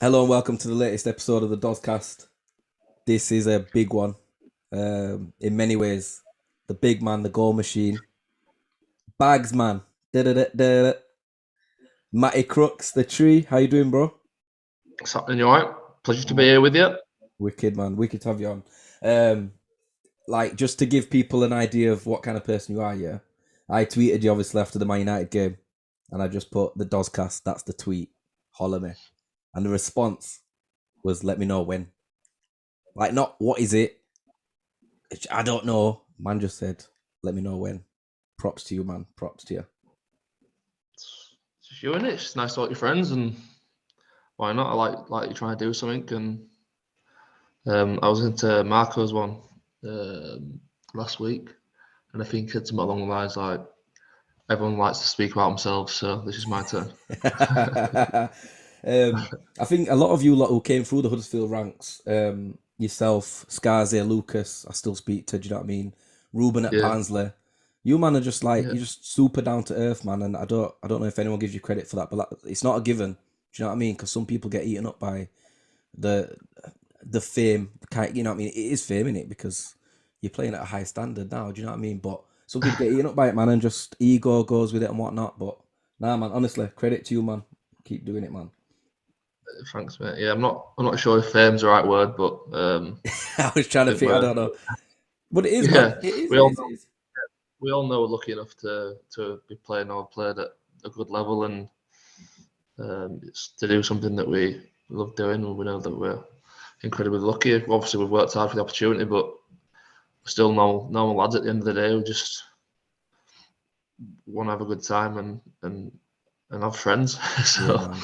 Hello and welcome to the latest episode of the Dozcast. This is a big one. In many ways, the big man, the goal machine, Bags man, da-da-da-da-da. Matty Crooks, the tree. How you doing, bro? What's happening? You alright? Pleasure to I'm be all here with you. wicked, man. Wicked to have you on. Um, just to give people an idea of what kind of person you are. Yeah, I tweeted you obviously after the Man United game, and I just put the Dozcast. That's the tweet. Holler me, and the response was, "Let me know when." Like, not what is it? I don't know. Man just said, "Let me know when." Props to you, man. Props to you. It's just you, innit? It's nice to talk to your friends, and why not? I like you trying to do something. And I was into Marco's one last week, and I think it's something along the lines like everyone likes to speak about themselves, so this is my turn. I think a lot of you lot who came through the Huddersfield ranks, yourself, Scarzy, Lucas, I still speak to. Do you know what I mean? Ruben at Yeah, Barnsley. You man are just like yeah, you're just super down to earth, man. And I don't know if anyone gives you credit for that, but it's not a given. Do you know what I mean? Because some people get eaten up by the the fame. You know what I mean? It is fame in it because you're playing at a high standard now. Do you know what I mean? But some people get eaten up by it, man, and just ego goes with it and whatnot. But nah, man. Honestly, credit to you, man. Keep doing it, man. thanks, mate. Yeah, I'm not sure if fame's the right word, but I was trying I to think think. I we're don't know, but it is, man. yeah, It is. we It all is. It know is. we all know we're lucky enough to be playing or played at a good level, and it's to do something that we love doing, and we know that we're incredibly lucky. Obviously, we've worked hard for the opportunity, but we're still normal lads at the end of the day. We just want to have a good time and have friends. Yeah, So man.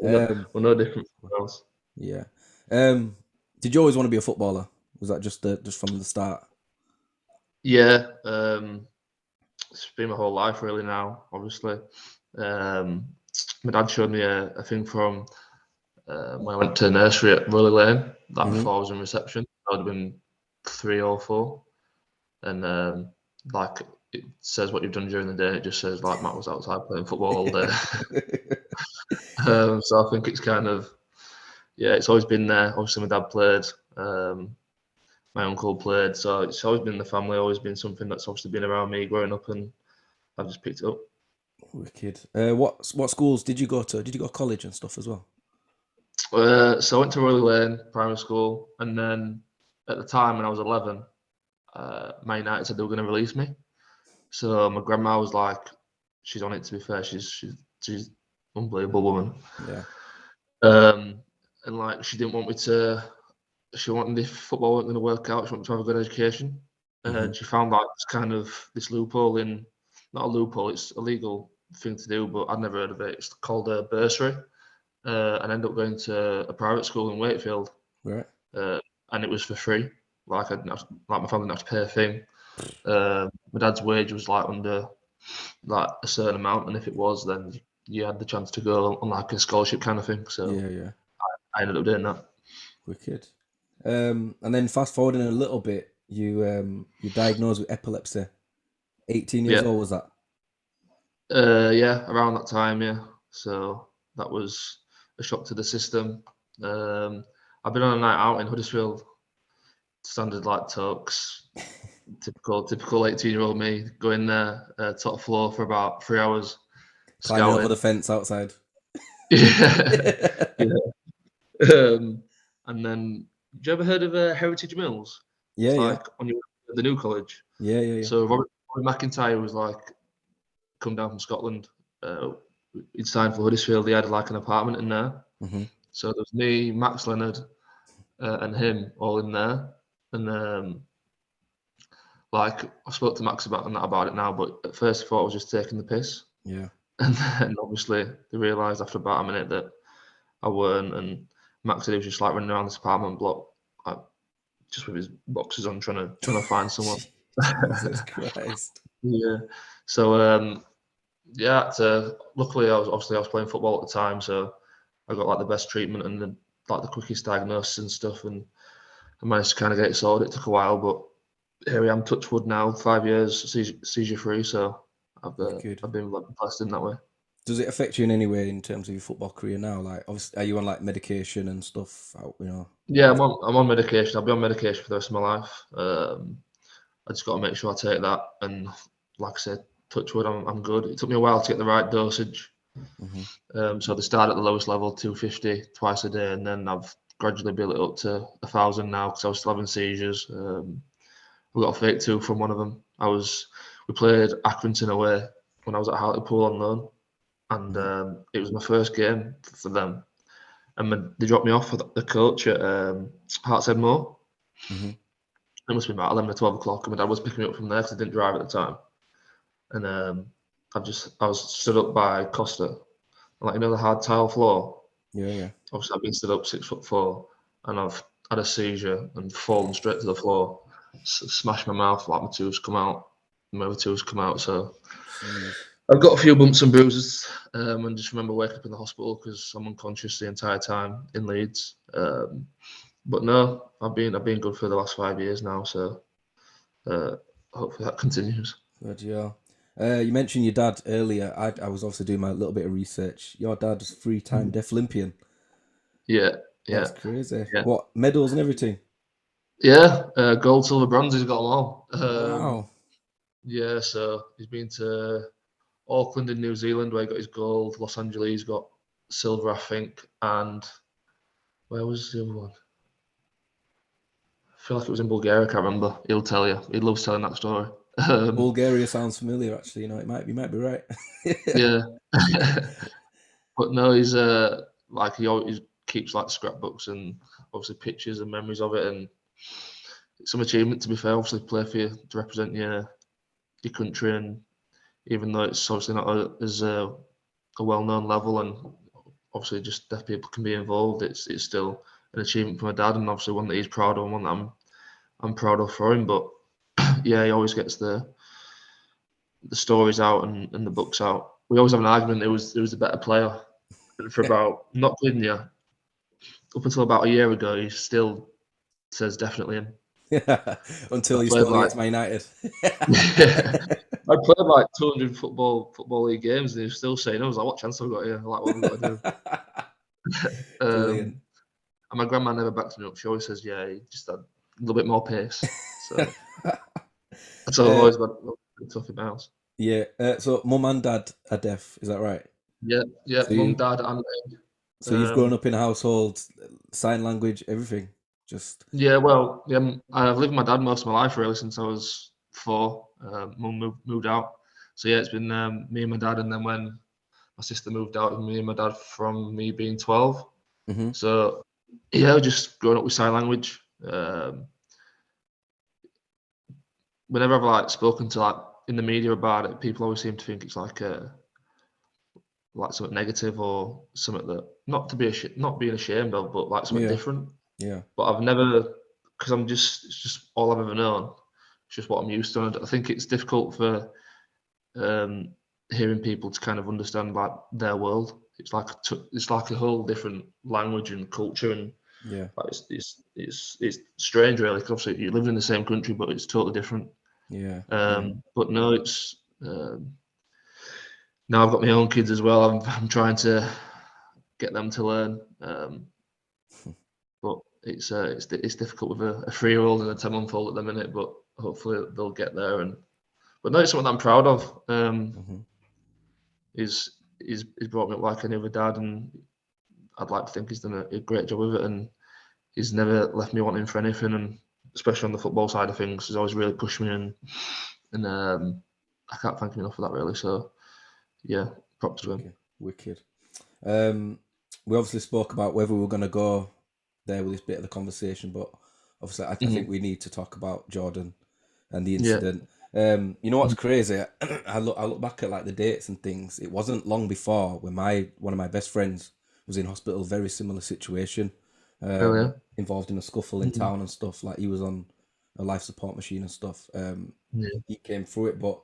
we're no, Um, we're no different from anyone else. yeah. Um, did you always want to be a footballer? Was that just from the start? Yeah, it's been my whole life really now. Obviously, um, my dad showed me a thing from when I went to nursery at Rowley Lane. That Hmm. before I was in reception, I would have been 3 or 4. And like it says what you've done during the day. It just says like Matt was outside playing football all day. So I think it's kind of yeah, it's always been there. Obviously, my dad played, um, my uncle played, so it's always been in the family. Always been something that's obviously been around me growing up, and I've just picked it up. Wicked. What schools did you go to? Did you go to college and stuff as well? So I went to Rowley Lane Primary School, and then at the time when I was 11, Man United said they were going to release me. So my grandma was like, she's on it. To be fair, she's unbelievable woman. Yeah. Um, and like she didn't want me to. She wanted if football wasn't going to work out. She wanted to have a good education, Hmm. and she found like this kind of this loophole in not a loophole. It's a legal thing to do, but I'd never heard of it. It's called a bursary, and ended up going to a private school in Wakefield, Right. uh, and it was for free. Like I didn't have to, like my family didn't have to pay a thing. My dad's wage was like under like a certain amount, and if it was, then you had the chance to go on like a scholarship kind of thing. So Yeah. Yeah. I ended up doing that. Wicked. And then fast forwarding a little bit, you're diagnosed with epilepsy. 18 years Yeah, old was that? yeah, around that time, yeah. So that was a shock to the system. Um, I've been on a night out in Huddersfield, standard like Tokes, typical 18-year-old me, going there top floor for about 3 hours Climbing over scouting. the fence outside. Yeah, Yeah. yeah. And then, have you ever heard of Heritage Mills? It's Yeah. like on your the new college. Yeah. Yeah. Yeah. So Robert McIntyre was like come down from Scotland. He'd signed for Huddersfield. He had like an apartment in there. Hmm. So there was me, Max Leonard, and him all in there. And like I spoke to Max about it now, but at first I thought I was just taking the piss. Yeah. And then obviously they realised after about a minute that I weren't. And Max said he was just like running around this apartment block, like, just with his boxes on, trying to find someone. Jesus Christ. Yeah. So yeah. Luckily, I was playing football at the time, so I got like the best treatment and like the quickest diagnosis and stuff, and I managed to kind of get it sorted. It took a while, but here I am, touch wood now, 5 years seizure free. So Wicked. I've been blessed in that way. Does it affect you in any way in terms of your football career now? Like, obviously, are you on like medication and stuff? Yeah, I'm on medication. I'll be on medication for the rest of my life. I just got to make sure I take that. And like I said, touch wood, I'm good. It took me a while to get the right dosage. So they start at the lowest level, 250 twice a day, and then I've gradually built it up to 1,000 now because I was still having seizures. We got a fake tooth from one of them. We played Accrington away when I was at Hartlepool on loan, and it was my first game for them. And they dropped me off with the coach at Hearts End Moor. It must have been about 11 or 12 o'clock, and my dad was picking me up from there because I didn't drive at the time. And I was stood up by Costa, like the hard tile floor. Yeah. Obviously, I've been stood up 6'4", and I've had a seizure and fallen straight to the floor, smashed my mouth, like my tooths come out. My other tooths come out, so Jeez. I've got a few bumps and bruises, and just remember waking up in the hospital because I'm unconscious the entire time in Leeds. But no, I've been good for the last 5 years now, so hopefully that continues. Good, yeah. You mentioned your dad earlier. I was also doing my little bit of research. Your dad's 3-time Deaf Olympian. Yeah. That's crazy. Yeah. What, medals and everything? Yeah, gold, silver, bronze. He's got them all. Wow. Yeah, so he's been to Auckland in New Zealand where he got his gold. Los Angeles he's got silver, I think, and where was the other one? I feel like it was in Bulgaria. I can't remember. He'll tell you. He loves telling that story. Bulgaria sounds familiar, actually. You might be right. Yeah. But no, he's like he always keeps like scrapbooks and obviously pictures and memories of it, and it's some achievement to be fair. Obviously, play for you to represent your country, and even though it's obviously not as a well-known level, and obviously just deaf people can be involved, it's still an achievement for my dad, and obviously one that he's proud of, and one that I'm proud of for him. But yeah, he always gets the stories out and the books out. We always have an argument. It was the better player for about, not kidding you, up until about a year ago. He still says definitely him. Until he scored against Man United. I played like 200 football league games, and he was still saying, "I was like, what chance have I got here? Like, what have I got to do?" Brilliant. And my grandma never backs me up. She always says, "Yeah, he just had a little bit more pace." So I've always got a tough in my house. Yeah. So mum and dad are deaf. Is that right? Yeah. So Mum, dad, and so you've grown up in a household, sign language, everything. Yeah. Well, yeah. I've lived with my dad most of my life really since I was 4. Mum moved out, so yeah, it's been me and my dad, and then when my sister moved out, it was me and my dad from me being 12. So yeah, just growing up with sign language. Whenever I've like spoken to like in the media about it, people always seem to think it's like something negative or something that not being ashamed of, but like something different. Yeah. But I've never, because it's just all I've ever known. It's just what I'm used to. And I think it's difficult for hearing people to kind of understand like their world. It's like a whole different language and culture, and like, it's strange really, because obviously you live in the same country, but it's totally different. But no, it's now I've got my own kids as well. I'm trying to get them to learn, but it's difficult with a 3-year-old and a 10-month-old at the minute. But hopefully they'll get there. But no, it's something that I'm proud of. He's brought me up like any other dad, and I'd like to think he's done a great job with it, and he's never left me wanting for anything, and especially on the football side of things, he's always really pushed me, and I can't thank him enough for that really. So yeah, props to him. Wicked. We obviously spoke about whether we were going to go there with this bit of the conversation, but obviously I think we need to talk about Jordan and the incident. You know what's crazy? I look back at like the dates and things. It wasn't long before when one of my best friends was in hospital, very similar situation, involved in a scuffle in town and stuff. Like he was on a life support machine and stuff. He came through it, but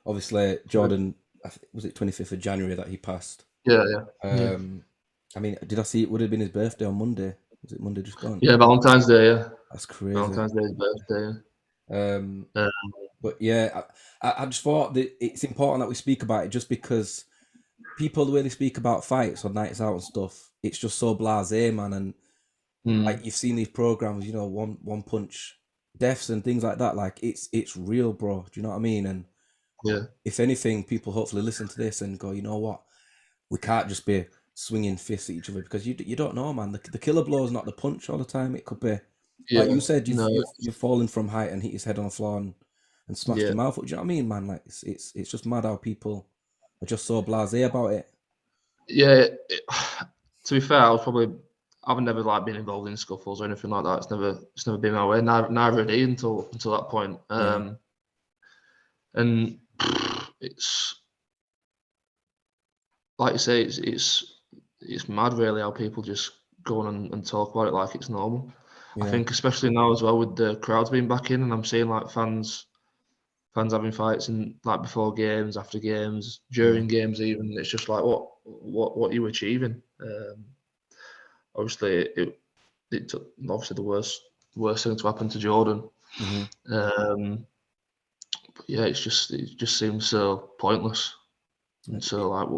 obviously Jordan, was it 25th of January that he passed? Yeah. I mean, did I see it would have been his birthday on Monday? Was it Monday just gone? Yeah, Valentine's Day. Yeah, that's crazy. Valentine's Day is birthday. But yeah, I just thought that it's important that we speak about it, just because people, the way they speak about fights or nights out and stuff, it's just so blasé, man. And like you've seen these programs, you know, one punch deaths and things like that. Like it's real, bro. Do you know what I mean? And Yeah, if anything, people hopefully listen to this and go, you know what, we can't just be swinging fists at each other, because you don't know, man. The killer blow is not the punch all the time. It could be, like yeah, you said, no, you've fallen from height and hit his head on the floor and smashed yeah, your mouth. Do you know what I mean, man? Like it's just mad how people are just so blasé about it. yeah. To be fair, I've never like been involved in scuffles or anything like that. It's never been my way. Neither had he until that point. And it's like you say, it's mad really how people just go on and talk about it like it's normal. I Yeah, think especially now as well with the crowds being back in, and I'm seeing like fans having fights and like before games, after games, yeah, during games even. It's just like what are you achieving? Obviously it took obviously the worst thing to happen to Jordan. hmm But yeah, it just seems so pointless and so like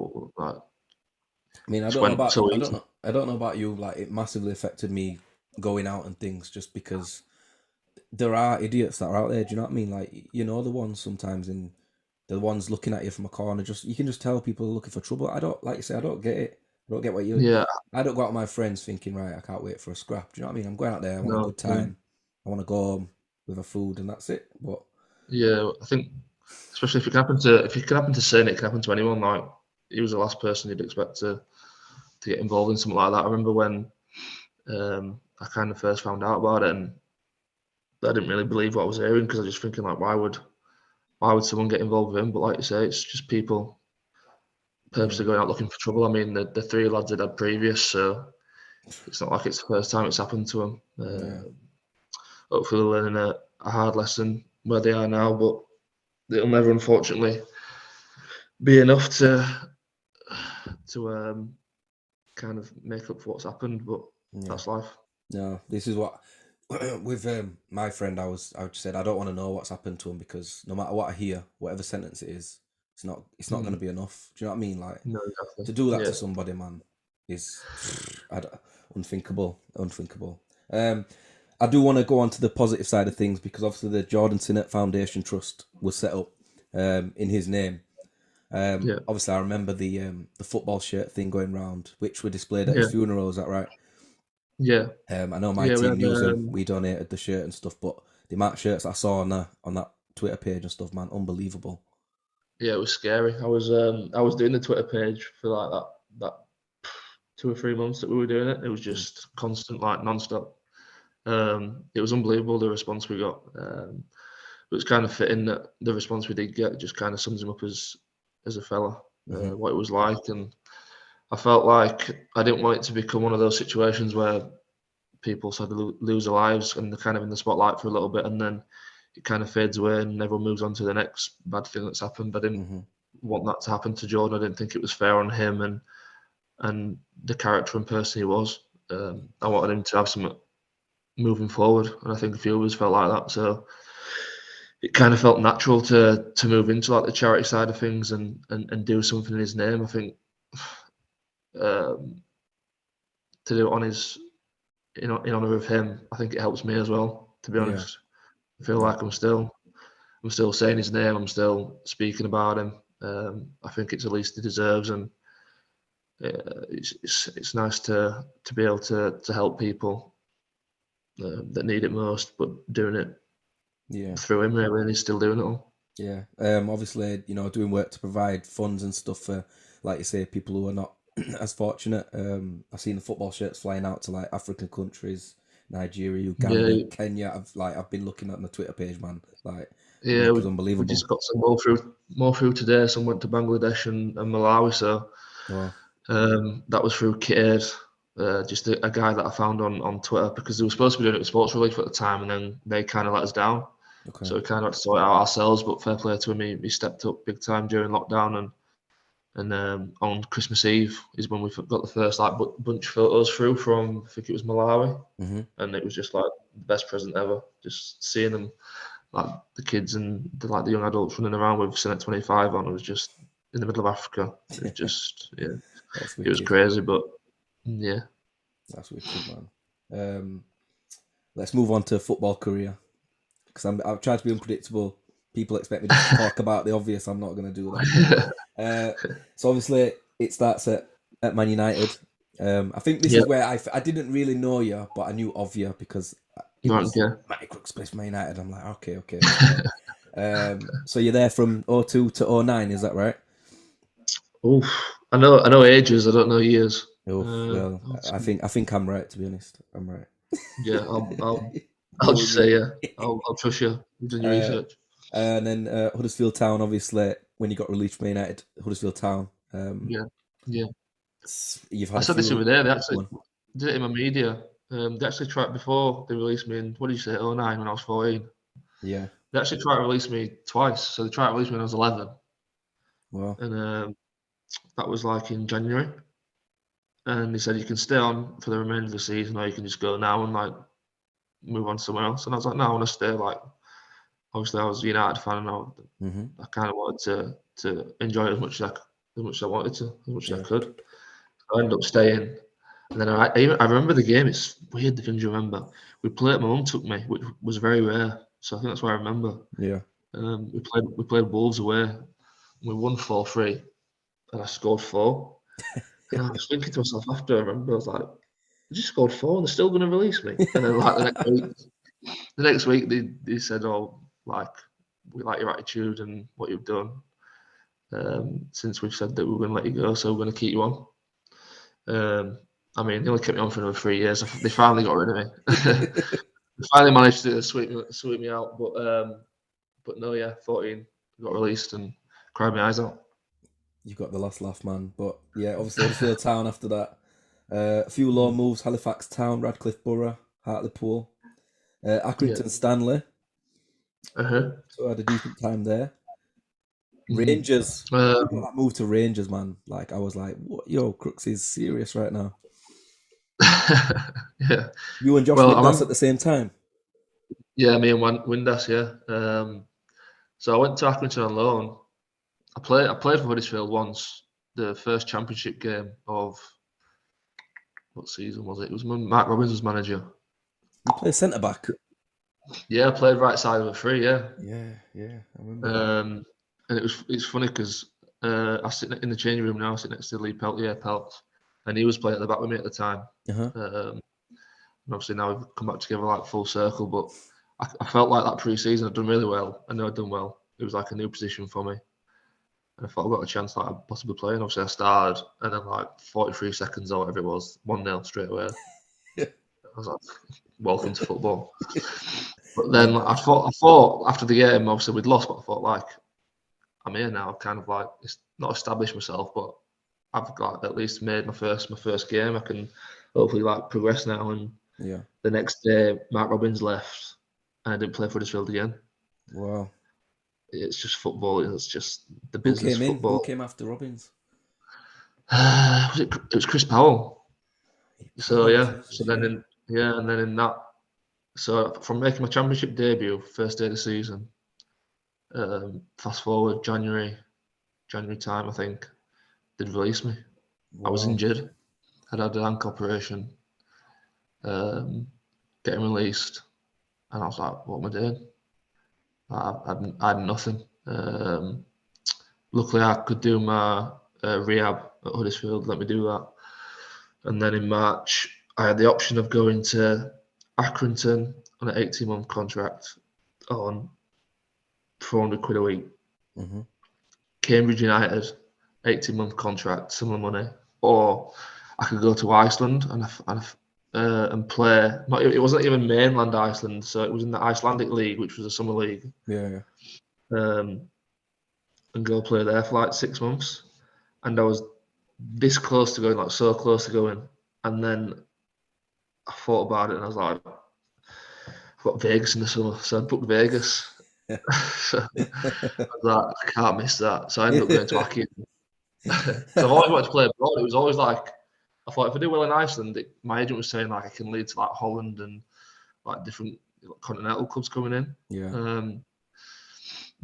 I mean, just went so easy. I don't know about you. Like, it massively affected me going out and things, just because there are idiots that are out there. Do you know what I mean? Like, you know, the ones sometimes in the ones looking at you from a corner. Just you can just tell people are looking for trouble. I don't, like you say, I don't get it. I don't get what you. Yeah, I don't go out with my friends thinking, right, I can't wait for a scrap. Do you know what I mean? I'm going out there. I want a no, good time. I want to go home with a food, and that's it. But yeah. I think especially if it can happen to Sin, it can happen to anyone. Like he was the last person you'd expect to get involved in something like that. I remember when I kind of first found out about it, and I didn't really believe what I was hearing because I was just thinking like, why would someone get involved with him? But like you say, it's just people yeah, purposely going out looking for trouble. I mean, the three lads had previous, so it's not like it's the first time it's happened to them. yeah, Hopefully, they're learning a hard lesson where they are now, but it'll never, unfortunately, be enough to kind of make up for what's happened. But yeah. that's life. No, this is what with my friend. I just said I don't want to know what's happened to him, because no matter what I hear, whatever sentence it is, it's not going to be enough. Do you know what I mean? Like, No, exactly. to do that Yeah, to somebody, man, is unthinkable. I do want to go on to the positive side of things, because obviously the Jordan Sinnott Foundation Trust was set up in his name. yeah, Obviously, I remember the football shirt thing going round, which were displayed at his yeah, funeral. Is that right? yeah, I know my yeah. We team had used them. We donated the shirt and stuff, but the amount of shirts I saw on that Twitter page and stuff, man, unbelievable. yeah, it was scary. I was doing the Twitter page for like that 2 or 3 months that we were doing it. It was Mm. just constant, like non-stop. It was unbelievable the response we got. But it's kind of fitting that the response we did get just kind of sums him up as a fella, Hmm. what it was like, and I felt like I didn't want it to become one of those situations where people suddenly lose their lives and they're kind of in the spotlight for a little bit, and then it kind of fades away and everyone moves on to the next bad thing that's happened. I didn't Hmm. want that to happen to Jordan. I didn't think it was fair on him and the character and person he was. I wanted him to have some moving forward, and I think a few of us felt like that. So it kind of felt natural to move into like the charity side of things and do something in his name. I think um, to do it on his in honor of him, I think it helps me as well. To be Yeah, honest, I feel yeah, like I'm still saying his name. I'm still speaking about him. I think it's the least he deserves, and it's nice to be able to help people that need it most, but doing it yeah, through him really, and he's still doing it all. yeah. Obviously, you know, doing work to provide funds and stuff for, like you say, people who are not as fortunate. I've seen the football shirts flying out to like African countries, Nigeria, Uganda, Yeah, Kenya. I've been looking at my Twitter page, man. Like, the yeah, work is we unbelievable. just got some more through today. Some went to Bangladesh and Malawi, so Oh, that was through Kid, just a guy that I found on Twitter because they were supposed to be doing it with Sports Relief at the time, and then they kind of let us down. okay. So we kind of had to sort it out ourselves. But fair play to him, he stepped up big time during lockdown, and on Christmas Eve is when we got the first like bunch of photos through from I think it was Malawi, Hmm. and it was just like the best present ever. Just seeing them like the kids and the young adults running around with Senate 25 on, it in the middle of Africa. It was just, yeah, That's it was wicked. crazy, but yeah. That's wicked, man. Let's move on to football career, because I've tried to be unpredictable. People expect me just to talk about the obvious. I'm not going to do that. So obviously it starts at Man United. I think this is where I didn't really know you, but I knew of you because it was Matty Crooks plays for Man United. I'm like, okay. So you're there from 02 to 09, is that right? Oof. I know ages. I don't know years. Well, I think I'm right, to be honest. I'm right. Yeah, I'll just say yeah. I'll trust you. You've done your research. And then Huddersfield Town, obviously, when you got released from United, Huddersfield Town. Yeah. You've had I said this few... the other day. They actually did it in my media. They actually tried before they released me in, what did you say, 09 when I was 14. Yeah. They actually tried to release me twice. So they tried to release me when I was 11. Wow. And that was like in January. And they said you can stay on for the remainder of the season, or you can just go now and like move on somewhere else. And I was like, no, I want to stay. Like, obviously, I was a United fan, and I kind of wanted to enjoy it as much as I wanted to, as much as I could. I ended up staying, and then I remember the game. It's weird the things you remember. We played. My mum took me, which was very rare. So I think that's what I remember. Yeah. We played Wolves away. We won 4-3, and I scored 4. And I was thinking to myself after, I remember, I was like, I just scored 4 and they're still going to release me. And then like the next week they said, oh, like, we like your attitude and what you've done. Since we've said that we were going to let you go, so we're going to keep you on. I mean, they only kept me on for another 3 years. They finally got rid of me. They finally managed to sweep me out. But no, yeah, 14 got released and cried my eyes out. You got the last laugh, man. But yeah, obviously Huddersfield Town after that. A few loan moves: Halifax Town, Radcliffe Borough, Hartlepool, Accrington Stanley. So I had a decent time there. Rangers. I moved to Rangers, man. Like, I was like, what? Yo, Crooks is serious right now. Yeah. You and Josh Windass at the same time? Yeah, me and Windass, yeah. So I went to Accrington on loan. I played for Huddersfield once, the first championship game of, what season was it? It was when Mark Robbins was manager. You play centre back? Yeah, I played right side of a 3, yeah. Yeah, I remember. And it's funny because I sit in the changing room now. I sit next to Lee Pelt, and he was playing at the back with me at the time. And obviously now we've come back together like full circle. But I felt like that pre-season I'd done really well. I know I'd done well. It was like a new position for me, and I thought I got a chance like I'd possibly play. And obviously I started, and then like 43 seconds or whatever it was, 1-0 straight away. I was like, welcome to football. But then I thought after the game, obviously we'd lost, but I thought like, I'm here now. I've kind of like, it's not established myself, but I've got at least made my first game. I can hopefully like progress now. And the next day, Mark Robbins left, and I didn't play for Huddersfield again. Wow. It's just football. It's just the business. Football. Who came after Robbins? It was Chris Powell. So yeah. So then in that. So from making my championship debut, first day of the season, fast forward January time, I think, they'd release me. Wow. I was injured. I'd had an ankle operation, getting released, and I was like, what am I doing? I had nothing. Luckily, I could do my rehab at Huddersfield, let me do that. And then in March, I had the option of going to Accrington on an 18-month contract on 400 quid a week. Cambridge United, 18-month contract, similar money. Or I could go to Iceland and play. It wasn't even mainland Iceland, so it was in the Icelandic league, which was a summer league. Yeah. And go play there for like 6 months, and I was this close to going, like so close to going, and then I thought about it, and I was like, I've got Vegas in the summer, so I booked Vegas. So I was like, I can't miss that. So I ended up going to Aki. Because I've always wanted to play abroad. It was always like, I thought if I do well in Iceland, my agent was saying like I can lead to like Holland and like different continental clubs coming in. Yeah.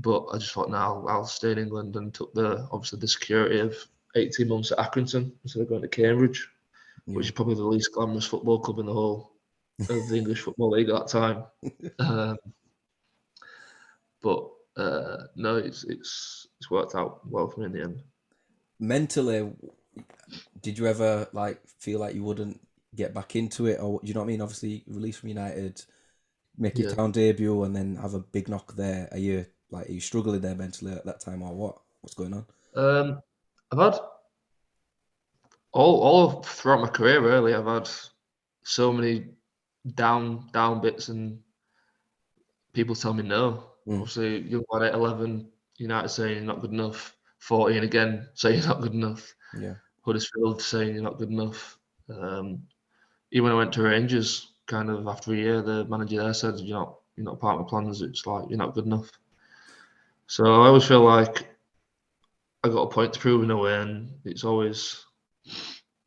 But I just thought, now I'll stay in England, and took obviously the security of 18 months at Accrington instead of going to Cambridge, which is probably the least glamorous football club in the whole of the English Football League at that time. But no, it's worked out well for me in the end. Mentally, did you ever like feel like you wouldn't get back into it, or do you know what I mean? Obviously, released from United, make your town debut, and then have a big knock there. Are you struggling there mentally at that time, or what? What's going on? I've had all throughout my career, really. I've had so many down bits, and people tell me no. Obviously, young lad at 11, United saying you're not good enough. 14 again, saying you're not good enough. Yeah. Huddersfield saying you're not good enough. Even when I went to Rangers, kind of after a year, the manager there said, you're not part of my plans. It's like, you're not good enough. So I always feel like I got a point to prove in a way, and it's always,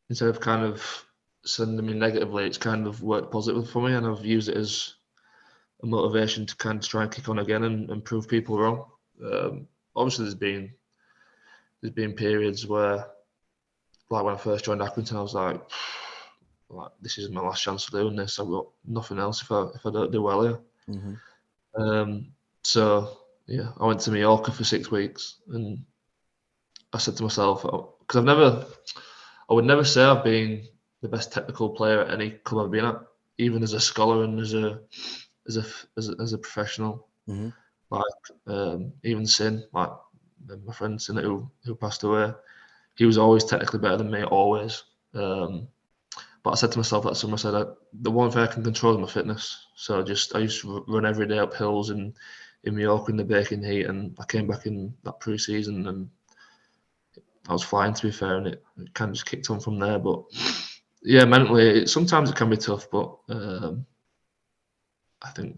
instead of kind of sending me negatively, it's kind of worked positive for me, and I've used it as a motivation to kind of try and kick on again and prove people wrong. Obviously, there's been periods where, like when I first joined Accrington, I was like, this is my last chance of doing this. I've got nothing else if I don't do well here. So yeah, I went to Mallorca for 6 weeks, and I said to myself, because I would never say I've been the best technical player at any club I've been at, even as a scholar and as a professional. Like even Sin, like my friend Sin who passed away, he was always technically better than me, always. But I said to myself that summer, I said, the one thing I can control is my fitness. So I used to run every day up hills in Mallorca in the baking heat, and I came back in that pre-season and I was flying, to be fair, and it kind of just kicked on from there. But yeah, mentally, sometimes it can be tough, but I think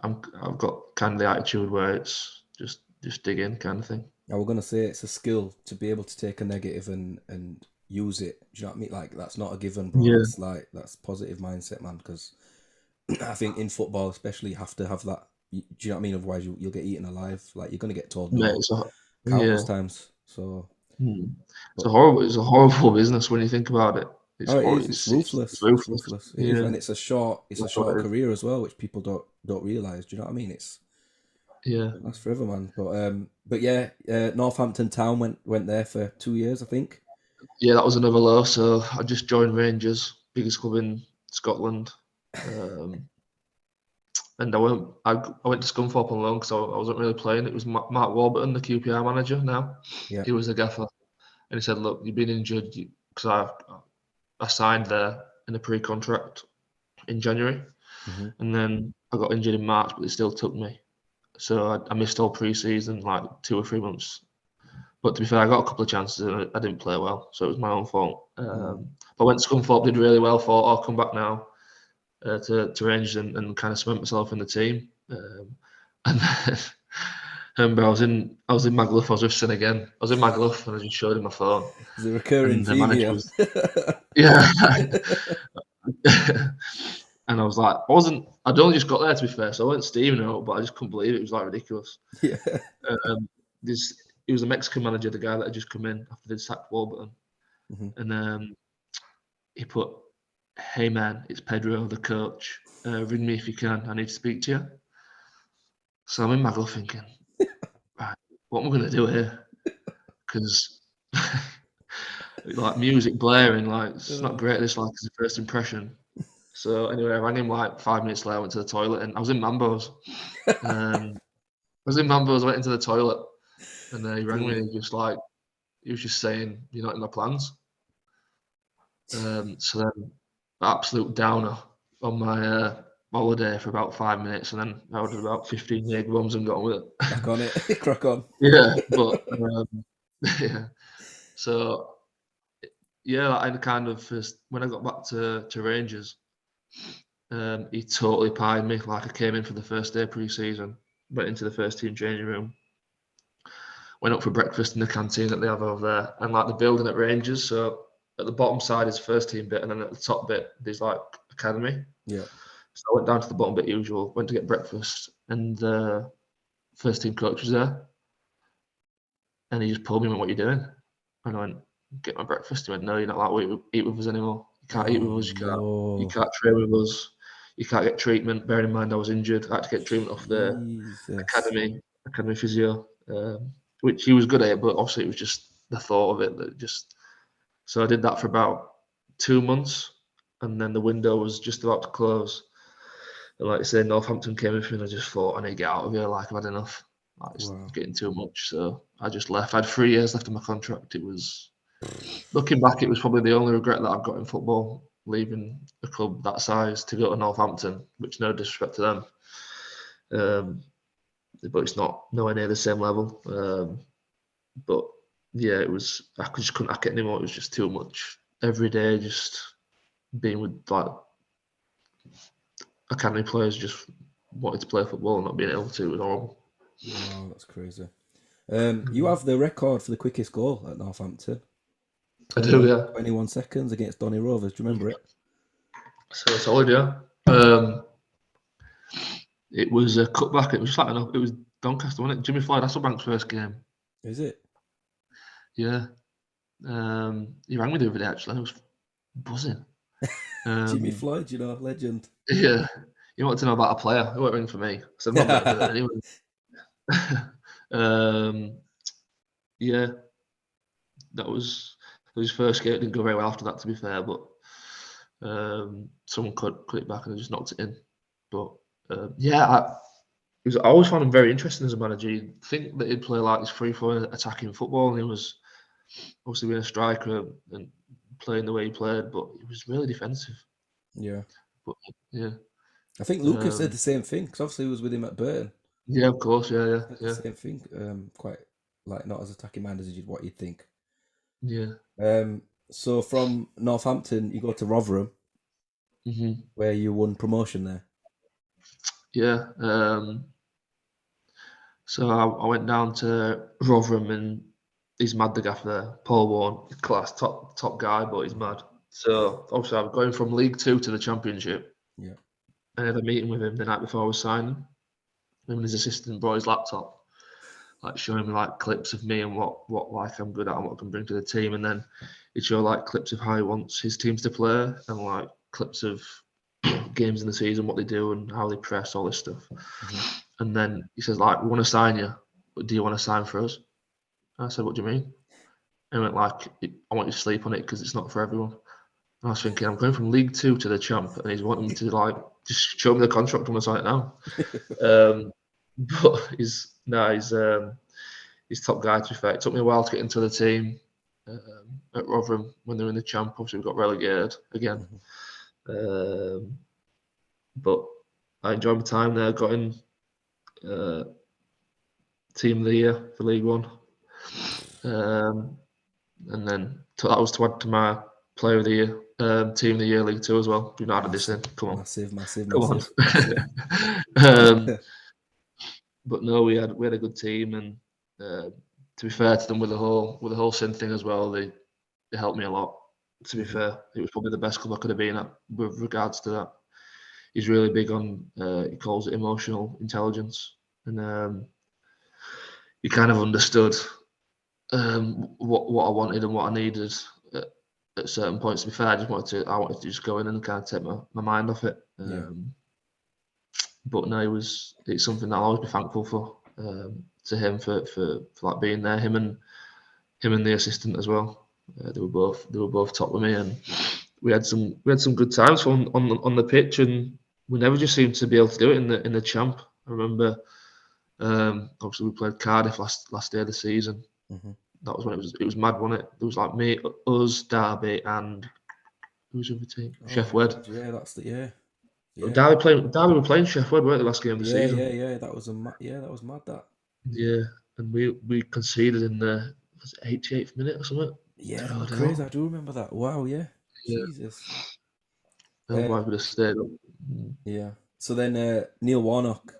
I've got kind of the attitude where it's just dig in kind of thing. I was gonna say it's a skill to be able to take a negative and use it. Do you know what I mean? Like, that's not a given, bro. Yeah. That's positive mindset, man. Because I think in football, especially, you have to have that. Do you know what I mean? Otherwise, you'll get eaten alive. Like, you're gonna get told no countless times. So it's a horrible business when you think about it. It's ruthless. It's ruthless. It is, and it's a short career as well, which people don't realize. Do you know what I mean? That's forever, man. But yeah, Northampton Town went there for 2 years, I think. Yeah, that was another low. So I just joined Rangers, biggest club in Scotland, and I went to Scunthorpe on loan because I wasn't really playing. It was Mark Warburton, the QPR manager now. Yeah. He was the gaffer, and he said, "Look, you've been injured because I signed there in a pre-contract in January, and then I got injured in March, but they still took me. So I missed all pre-season, like 2 or 3 months. But to be fair, I got a couple of chances and I didn't play well, so it was my own fault. But I went to Scunthorpe, did really well. Thought I'll come back now to Rangers and kind of cement myself in the team. And then I was in Magluf. I was with Sin again. I was in Magluf and I just showed him my phone. It's a recurring theme here. Yeah. And I was like, I'd only just got there, to be fair, so I wasn't steaming out, but I just couldn't believe it. It was like ridiculous. Yeah. He was a Mexican manager, the guy that had just come in after they'd sacked Warburton. And he put, "Hey man, it's Pedro, the coach. Ring me if you can. I need to speak to you." So I'm in Magluf thinking, right, what am I going to do here? Because like music blaring, like it's not great. This like as a first impression. So anyway, I rang him like 5 minutes later. I went to the toilet and I was in Mambo's. I went into the toilet, and he rang me. And he was just saying, "You're not in my plans." So then, absolute downer on my holiday for about 5 minutes, and then I ordered about 15 Jaeger bombs and got on with it. Back on it, crack on. Yeah, but yeah. So yeah, I kind of when I got back to Rangers, he totally pied me. Like, I came in for the first day pre-season, went into the first team changing room, went up for breakfast in the canteen that they have over there, and like the building at Rangers. So at the bottom side is first team bit, and then at the top bit there's like academy. Yeah. So I went down to the bottom bit usual, went to get breakfast, and first team coach was there, and he just pulled me and went, "What are you doing?" And I went, "Get my breakfast." He went, "No, you're not allowed to eat with us anymore. You can't eat with us. You can't train with us. You can't get treatment." Bearing in mind I was injured, I had to get treatment off the academy physio, which he was good at it, but obviously it was just the thought of it that just. So I did that for about 2 months, and then the window was just about to close. And like I said, Northampton came in and I just thought, I need to get out of here. Like, I've had enough. Like, it's getting too much. So I just left. I had 3 years left of my contract. It was, looking back, it was probably the only regret that I've got in football, leaving a club that size to go to Northampton, which no disrespect to them. But it's not nowhere near the same level. But yeah, it was, I just couldn't hack it anymore. It was just too much. Every day, just being with like academy players, just wanted to play football and not being able to. It was horrible. Wow, that's crazy. You have the record for the quickest goal at Northampton. I do, yeah. 21 seconds against Donny Rovers. Do you remember it? So solid, yeah. It was a cutback. It was just like it was Doncaster, wasn't it? Jimmy Floyd Hasselbank's first game. Is it? Yeah. He rang me the other day actually. I was buzzing. Jimmy Floyd, you know, legend. Yeah. He wanted to know about a player. He won't ring for me. I said, I'm not going to do it anyway. Yeah. That was his first game. It didn't go very well after that, to be fair, but someone cut it back and I just knocked it in. But I always found him very interesting as a manager. You'd think that he'd play like this free-flowing attacking football, and he was obviously being a striker and playing the way he played, but he was really defensive. Yeah. But yeah. I think Lucas did the same thing, because obviously he was with him at Burton. Yeah, of course, yeah. The same thing. Quite, like, not as attacking minded as what you'd think. Yeah. So from Northampton, you go to Rotherham, where you won promotion there. Yeah. So I went down to Rotherham, and he's mad, the gaffer there, Paul Warne, class, top guy, but he's mad. So obviously I'm going from League 2 to the Championship. Yeah. I had a meeting with him the night before I was signing. Him and his assistant brought his laptop, like showing me like clips of me and what like I'm good at and what I can bring to the team, and then he'd show like clips of how he wants his teams to play and like clips of games in the season, what they do and how they press, all this stuff. And then he says, like, we want to sign you, but do you want to sign for us? And I said, what do you mean? And he went, like, I want you to sleep on it because it's not for everyone. And I was thinking, I'm going from League 2 to the Champ, and he's wanting me to like just show me the contract on the site now. But he's top guy, to be fair. It took me a while to get into the team at Rotherham when they were in the Champ. Obviously, we got relegated again. But I enjoyed my time there. Got in Team of the Year for League 1. And then that was to add to my Player of the Year, Team of the Year League 2 as well. We've not added this in. Come on. Massive. But no, we had a good team, and to be fair to them, with the whole sin thing as well, they helped me a lot. To be fair, it was probably the best club I could have been at with regards to that. He's really big on he calls it emotional intelligence, and he kind of understood what I wanted and what I needed at certain points. To be fair, I wanted to just go in and kind of take my mind off it. But no, it's something that I'll always be thankful for to him for like being there. Him and the assistant as well. They were both top with me, and we had some good times on the pitch, and we never just seemed to be able to do it in the Champ. I remember, obviously we played Cardiff last day of the season. That was when it was mad, wasn't it? There was like me, us, Derby, and who was the other team? Chef Wed. Yeah, that's the Derby were playing Chef Wed, weren't they, last game of the season? Yeah. That was mad. That. Yeah, and we conceded in the 88th minute or something. Yeah, that was crazy. I do remember that. Wow, yeah. Jesus. Otherwise, we'd have stayed up. Yeah. So then Neil Warnock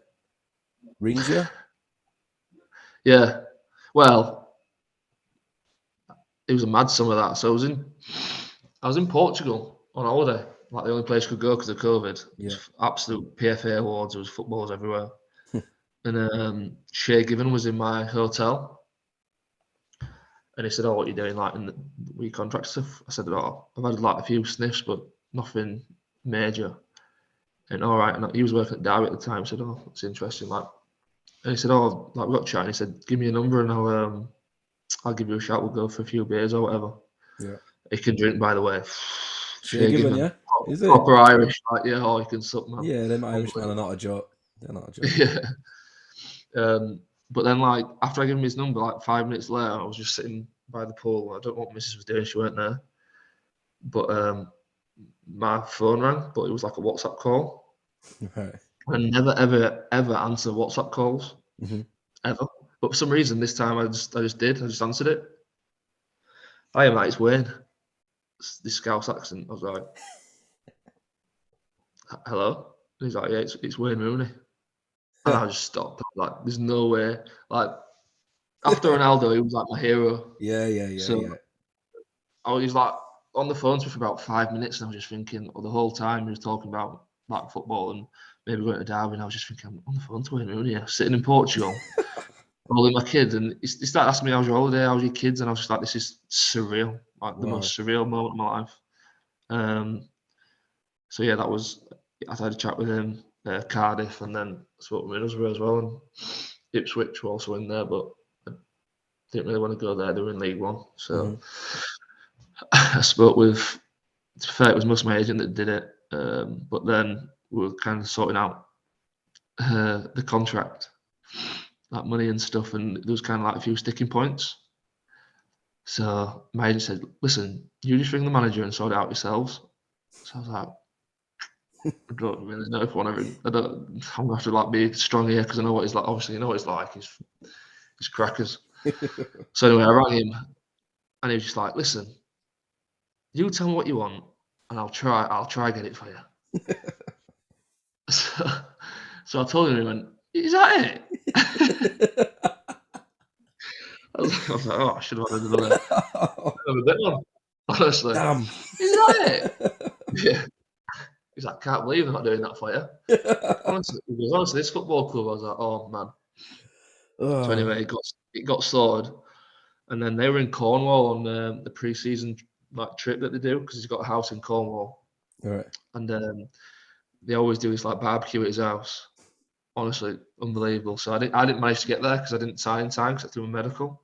rings you? Yeah. Well, it was a mad summer that. So I was in Portugal on holiday, like the only place I could go because of COVID. Yeah. Absolute PFA awards. There was footballers everywhere. and Shay Given was in my hotel, and he said, "Oh, what are you doing like in the week contract stuff?" I said, "Oh, I've had like a few sniffs, but nothing major." And all right, and he was working at Derby at the time. Said, "Oh, it's interesting." Like, and he said, "Oh, like we got chatting." He said, "Give me a number, and I'll give you a shout. We'll go for a few beers or whatever." Yeah. He can drink, by the way. Shay Given, yeah? Is it? Proper Irish, like, yeah, oh, he can suck, man. Yeah, them Irishmen are not a joke. They're not a joke. Yeah. But then, like, after I gave him his number, like 5 minutes later, I was just sitting by the pool. I don't know what Mrs. was doing. She weren't there. But my phone rang, but it was like a WhatsApp call. Right. I never, ever answer WhatsApp calls, ever. But for some reason, this time I just did. I just answered it. Hi, mate, it's Wayne. It's this Scouse accent. I was like, hello? And he's like, yeah, it's Wayne Rooney. And I just stopped. Like, there's no way. Like, after Ronaldo, he was like my hero. Yeah. So I was like on the phone to him for about 5 minutes, and I was just thinking, the whole time he was talking about like football and maybe going to Derby, and I was just thinking, I'm on the phone to Wayne Rooney, sitting in Portugal, holding my kids, and he started asking me, how's your holiday, how's your kids, and I was just like, this is surreal, like the most surreal moment of my life. So yeah, that was. I had a chat with him, Cardiff, and then I spoke with Middlesbrough as well, and Ipswich were also in there, but I didn't really want to go there. They were in League One, so I spoke with. To be fair, it was most of my agent that did it, but then we were kind of sorting out the contract, like money and stuff, and there was kind of like a few sticking points. So my agent said, "Listen, you just ring the manager and sort it out yourselves." So I was like, I don't really know if I want to. I'm gonna have to like be strong here because I know what he's like. Obviously, you know what he's like. He's crackers. So anyway, I rang him, and he was just like, "Listen, you tell me what you want, and I'll try get it for you." So I told him, he went, "Is that it?" I was like, "Oh, I should have had another bit one." Honestly, Damn. Is that it? Yeah. He's like, "Can't believe I'm not doing that for you." Honestly, this football club. I was like, "Oh man." So anyway, it got sorted, and then they were in Cornwall on the pre-season like trip that they do because he's got a house in Cornwall, Right. and they always do this like barbecue at his house. Honestly, unbelievable. So I didn't manage to get there because I didn't sign in time because I had to do a medical.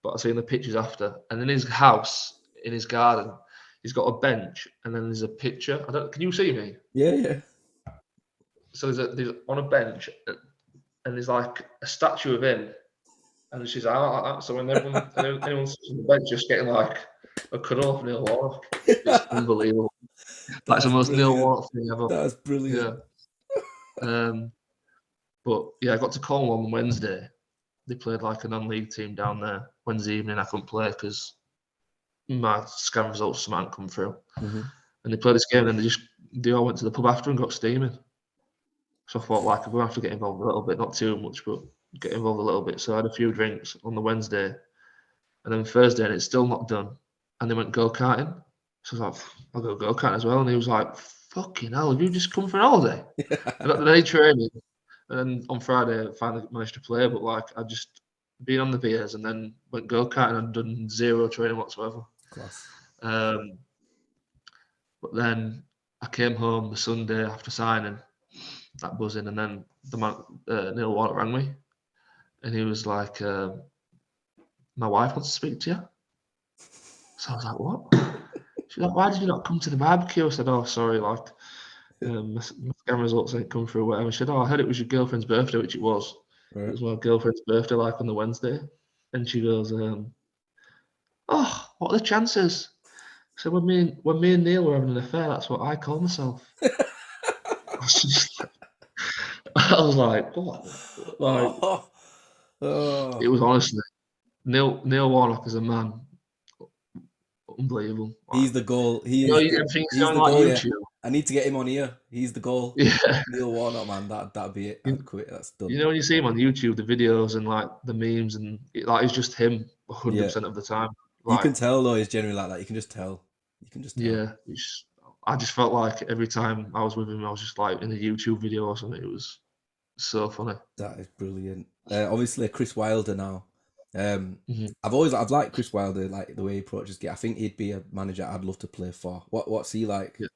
But I seen the pictures after, and in his house, in his garden, he's got a bench, and then there's a picture. Can you see me? Yeah. So there's on a bench, and there's like a statue of him, and she's out like that. So when anyone's on the bench, just getting like a cuddle off Neil Warnock. It's unbelievable. That's the most Neil Warnock thing ever. That's brilliant. Yeah. But yeah, I got to Cornwall on Wednesday. They played like a non-league team down there. Wednesday evening, I couldn't play because my scan results hadn't come through. And they played this game, and then they all went to the pub after and got steaming. So I thought, like, I'm going to have to get involved a little bit, not too much, but get involved a little bit. So I had a few drinks on the Wednesday, and then Thursday, and it's still not done. And they went go-karting. So I was like, I'll go go-karting as well. And he was like, fucking hell, have you just come for an holiday? I got the day training. And then on Friday, I finally managed to play, but like I just been on the beers and then went go-karting and done zero training whatsoever. Class. But then I came home the Sunday after signing, that buzzing, and then the man, Neil Warnock rang me, and he was like, "My wife wants to speak to you." So I was like, "What?" She's like, "Why did you not come to the barbecue?" I said, "Oh, sorry, like my scan results ain't come through." Whatever. She said, "Oh, I heard it was your girlfriend's birthday," which it was. Right. It was my girlfriend's birthday, like on the Wednesday, and she goes, "Oh, what are the chances?" So when me and Neil were having an affair, that's what I call myself. I was like, what? Like, it was honestly Neil Warnock is a man, unbelievable. Like, He's the goal. he's the like goal. YouTube. Yeah. I need to get him on here. He's the goal. Yeah. Neil Warnock, man. That'd be it. I'd quit. That's done. You know when you see him on YouTube, the videos and like the memes, and it's just him 100% of the time. Like, you can tell though, he's genuinely like that. You can just tell. Yeah, I just felt like every time I was with him, I was just like in a YouTube video or something. It was So funny. That is brilliant. Obviously, Chris Wilder now. Mhm. I've liked Chris Wilder, like the way he approaches it. I think he'd be a manager I'd love to play for. What's he like? Yeah.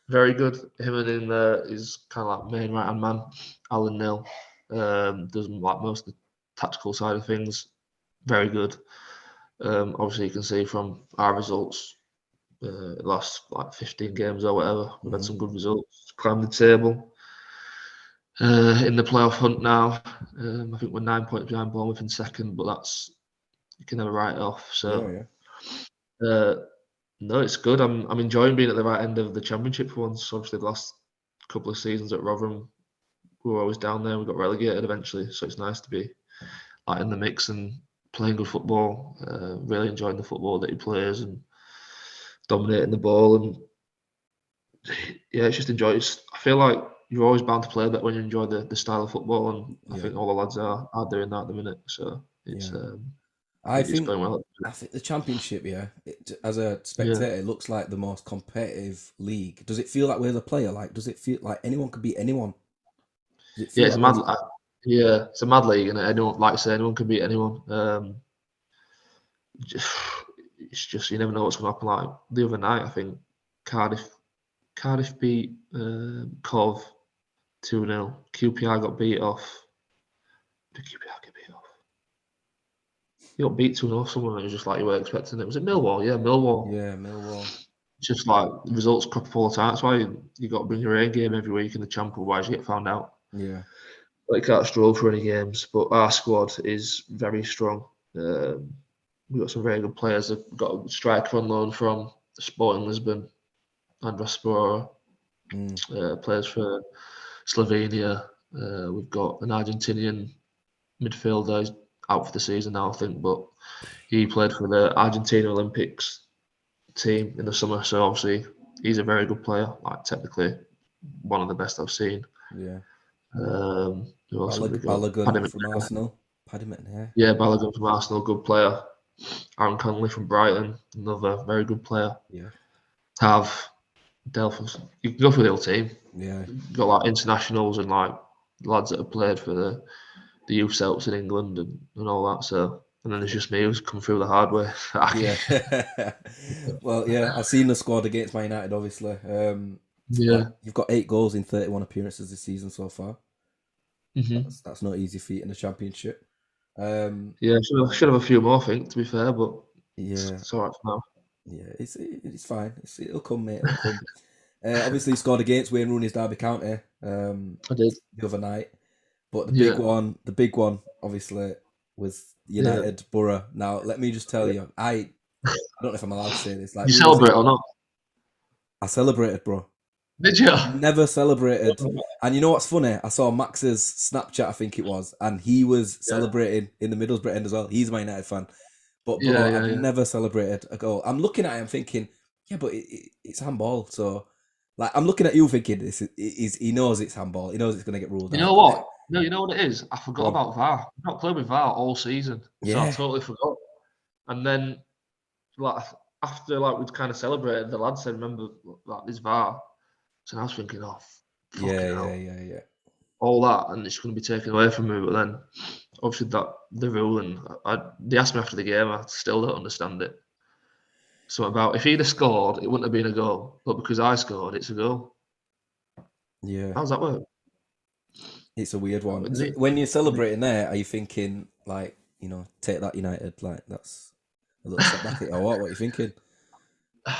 Very good. Him and in there is kind of like main right hand man, Alan Neil. Does like most of the tactical side of things. Very good. Obviously, you can see from our results, last like 15 games or whatever, we've had some good results. Climbed the table. In the playoff hunt now, I think we're 9 points behind Bournemouth in second, but that's you can never write it off. So, uh, no, it's good. I'm enjoying being at the right end of the championship for once. Obviously, the last couple of seasons at Rotherham, we were always down there. We got relegated eventually, so it's nice to be like in the mix and playing good football. Really enjoying the football that he plays and dominating the ball. And yeah, it's just enjoy. I feel like you're always bound to play that when you enjoy the style of football, and I think all the lads are doing that at the minute. So it's I I think it's think going well. I think the championship, as a Yeah, spectator, it looks like the most competitive league. Does it feel that way as a player? Like, does it feel like anyone could beat anyone? Does it yeah, feel it's that a way? mad. Yeah, it's a mad league, and anyone, like I say, anyone can beat anyone. Just, it's just you never know what's going to happen. Like the other night, I think Cardiff Cardiff beat Cov 2-0. QPR got beat off. Did QPR get beat off? You got beat 2-0 someone that was just like you were expecting it. Was it Millwall? Yeah, Millwall. Yeah, Millwall. Just like results crop up all the time. That's why you got to bring your A game every week in the champ, otherwise you get found out. Yeah, Like you can't stroll for any games. But our squad is very strong. We've got some very good players. We've got a striker on loan from Sporting Lisbon, Andras Sporor, plays for Slovenia. We've got an Argentinian midfielder. He's out for the season now, I think, but he played for the Argentina Olympics team in the summer. So obviously, he's a very good player. Like technically, one of the best I've seen. yeah. Who else have we got? Paddy Balogun from McNair. Arsenal. Paddy McNair. Yeah, Balogun from Arsenal, good player. Aaron Connolly from Brighton, another very good player. Yeah, Tav, Delphus. You can go through the whole team. yeah, You've got like internationals and like lads that have played for the youth Celts in England and all that. So, and then there's just me who's come through the hard way. yeah. Well, yeah, I've seen the squad against Man United. Obviously, Yeah. like you've got 8 goals in 31 appearances this season so far. Mm-hmm. That's no easy feat in the championship. Um, Yeah, should have a few more, I think, to be fair, but yeah, it's all right for now. yeah, it's fine. It'll come, mate. It'll come. Obviously, he scored against Wayne Rooney's Derby County I did. the other night. But Yeah. the big one, obviously, was Yeah. United Borough. Now, let me just tell Yeah. you, I don't know if I'm allowed to say this. Like You we was celebrate in, or not? I celebrated, bro. Did you? Never celebrated. And you know what's funny? I saw Max's Snapchat, I think it was, and he was Yeah. celebrating in the Middlesbrough end as well. He's a Man United fan. But Yeah, bro, yeah, I've yeah. never celebrated a goal. I'm looking at it, I'm thinking, yeah, but it's handball. So, like, I'm looking at you thinking he knows it's handball. He knows it's going to get ruled You out. know what? No, you know what it is? I Go forgot on. about VAR. I've not played with VAR all season, so I Yeah, totally forgot. And then, like, after like we'd kind of celebrated, the lad said, "Remember, like this VAR." So I was thinking, "Oh, fucking hell, yeah. all that, and it's going to be taken away from me." But then, obviously, that the rule, and they asked me after the game. I still don't understand it. So about if he'd have scored, it wouldn't have been a goal, but because I scored, it's a goal. Yeah. How does that work? It's a weird one. So Isn't when you're celebrating there, are you thinking like, take that United, like that's a little setback or what? What are you thinking? I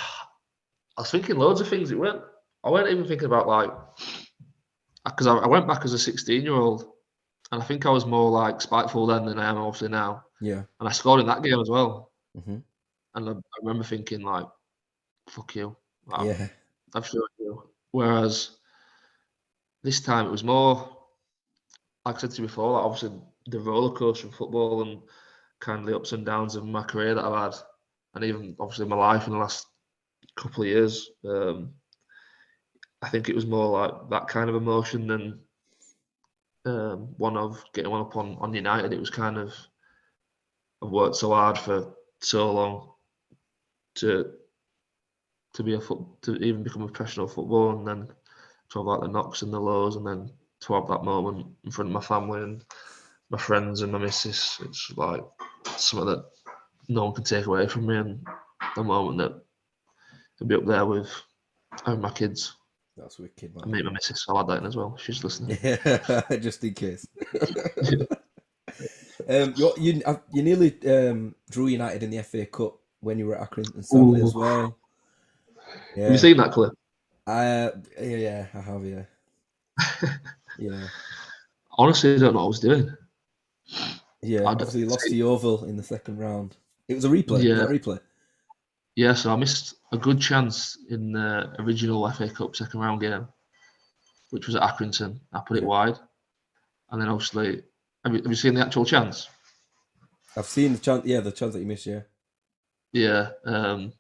was thinking loads of things. I weren't even thinking about like because I went back as a 16-year-old, and I think I was more like spiteful then than I am obviously now. Yeah. And I scored in that game as well. Hmm. And I remember thinking like, "Fuck you, like, Yeah. I've shown you." Whereas this time it was more, like I said to you before, like obviously the roller coaster of football and kind of the ups and downs of my career that I've had, and even obviously my life in the last couple of years. I think it was more like that kind of emotion than one of getting one up on United. It was kind of I've worked so hard for so long to to even become a professional footballer, and then to have like the knocks and the lows, and then to have that moment in front of my family and my friends and my missus. It's like something that no one can take away from me, and the moment that I'll be up there with my kids. That's wicked, And man. meet my missus. I'll add that in as well. She's listening. Yeah, just in case. You nearly drew United in the FA Cup when you were at Accrington Stanley as Ooh. well. Have you Yeah, seen that clip? yeah, I have. Yeah, yeah, Honestly, I don't know what I was doing. yeah. I Obviously, you lost don't, to Yeovil in the second round. It was a replay. Was yeah, that a replay? yeah. So I missed a good chance in the original FA Cup second round game, which was at Accrington. I put it Yeah, wide, and then obviously, have you seen the actual chance? I've seen the chance. Yeah, the chance that you missed. Yeah, Yeah, and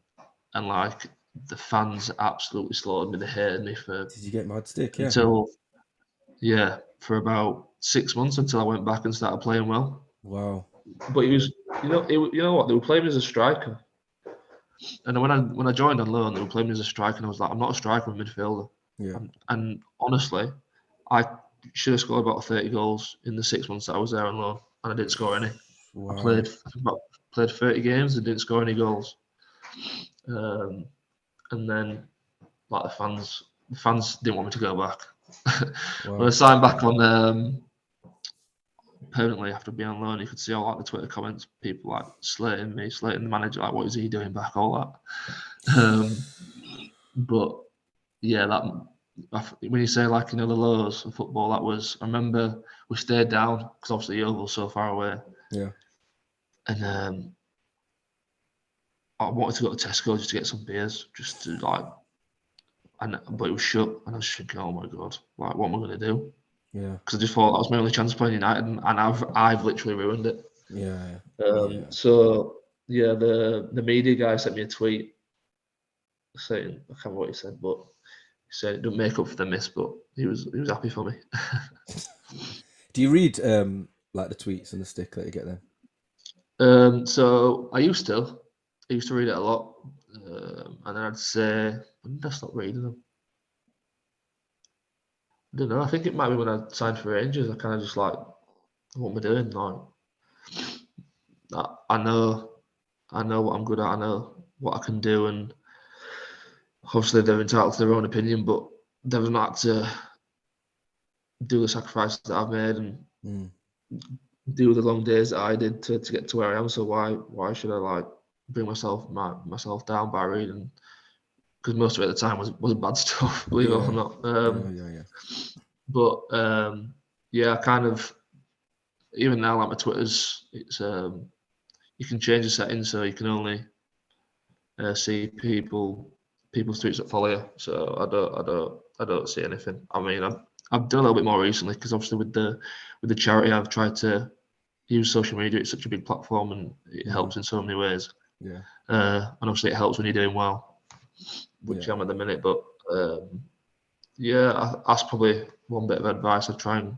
like the fans absolutely slaughtered me. They hated me for did you get mad stick? Yeah. until for about 6 months until I went back and started playing well. Wow. But he was, you know what? They were playing me as a striker, and when I joined on loan, they were playing me as a striker, and I was like, I'm not a striker, I'm a midfielder. Yeah. And honestly, I should have scored about 30 goals in the 6 months that I was there on loan, and I didn't score any. Wow. Played 30 games and didn't score any goals. And then like the fans didn't want me to go back. When I Wow. signed back on permanently after being on loan, you could see all like the Twitter comments, people like slating me, slating the manager, like what is he doing back, all that. But yeah, that when you say like the lows of football, that was. I remember we stayed down because obviously Yeovil's so far away, Yeah. and I wanted to go to Tesco just to get some beers, just to like, but it was shut, and I was thinking, oh my god, like what am I going to do? Yeah. Because I just thought that was my only chance of playing United, and I've literally ruined it. Yeah. So yeah, the media guy sent me a tweet saying, I can't remember what he said, but he said it didn't make up for the miss, but he was happy for me. Do you read like the tweets and the stick that you get So I used to read it a lot, and then I'd say, when did I stop reading them? I don't know. I think it might be when I signed for Rangers. I kind of just like, what am I doing? Like, I know what I'm good at. I know what I can do, and obviously they're entitled to their own opinion, but they've not had to do the sacrifices that I've made and then? do the long days that I did to get to where I am. So why should I like bring myself down by reading? Because most of it at the time was bad stuff, believe it or Yeah. not. Yeah. But yeah, I kind of even now like my Twitter's, it's you can change the settings so you can only see people's tweets that follow you. So I don't see anything. I mean, I've done a little bit more recently because obviously with the charity, I've tried to use social media. It's such a big platform and it helps in so many ways. Yeah. And obviously it helps when you're doing well, which Yeah. I'm at the minute. But yeah, that's probably one bit of advice I try and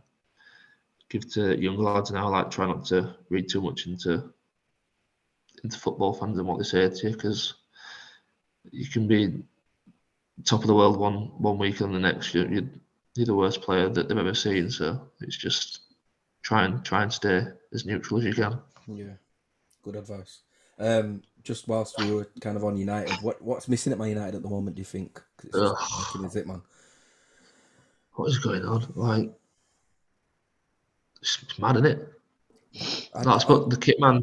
give to younger lads now. Like try not to read too much into football fans and what they say to you, because you can be top of the world one week and the next you're the worst player that they've ever seen. So it's just try and stay as neutral as you can. Yeah. Good advice. Just whilst we were kind of on United, what's missing at Man United at the moment? Do you think? 'Cause it's just not working, is it, man? What is going on? Like it's mad, isn't it? No, I I spoke the kit man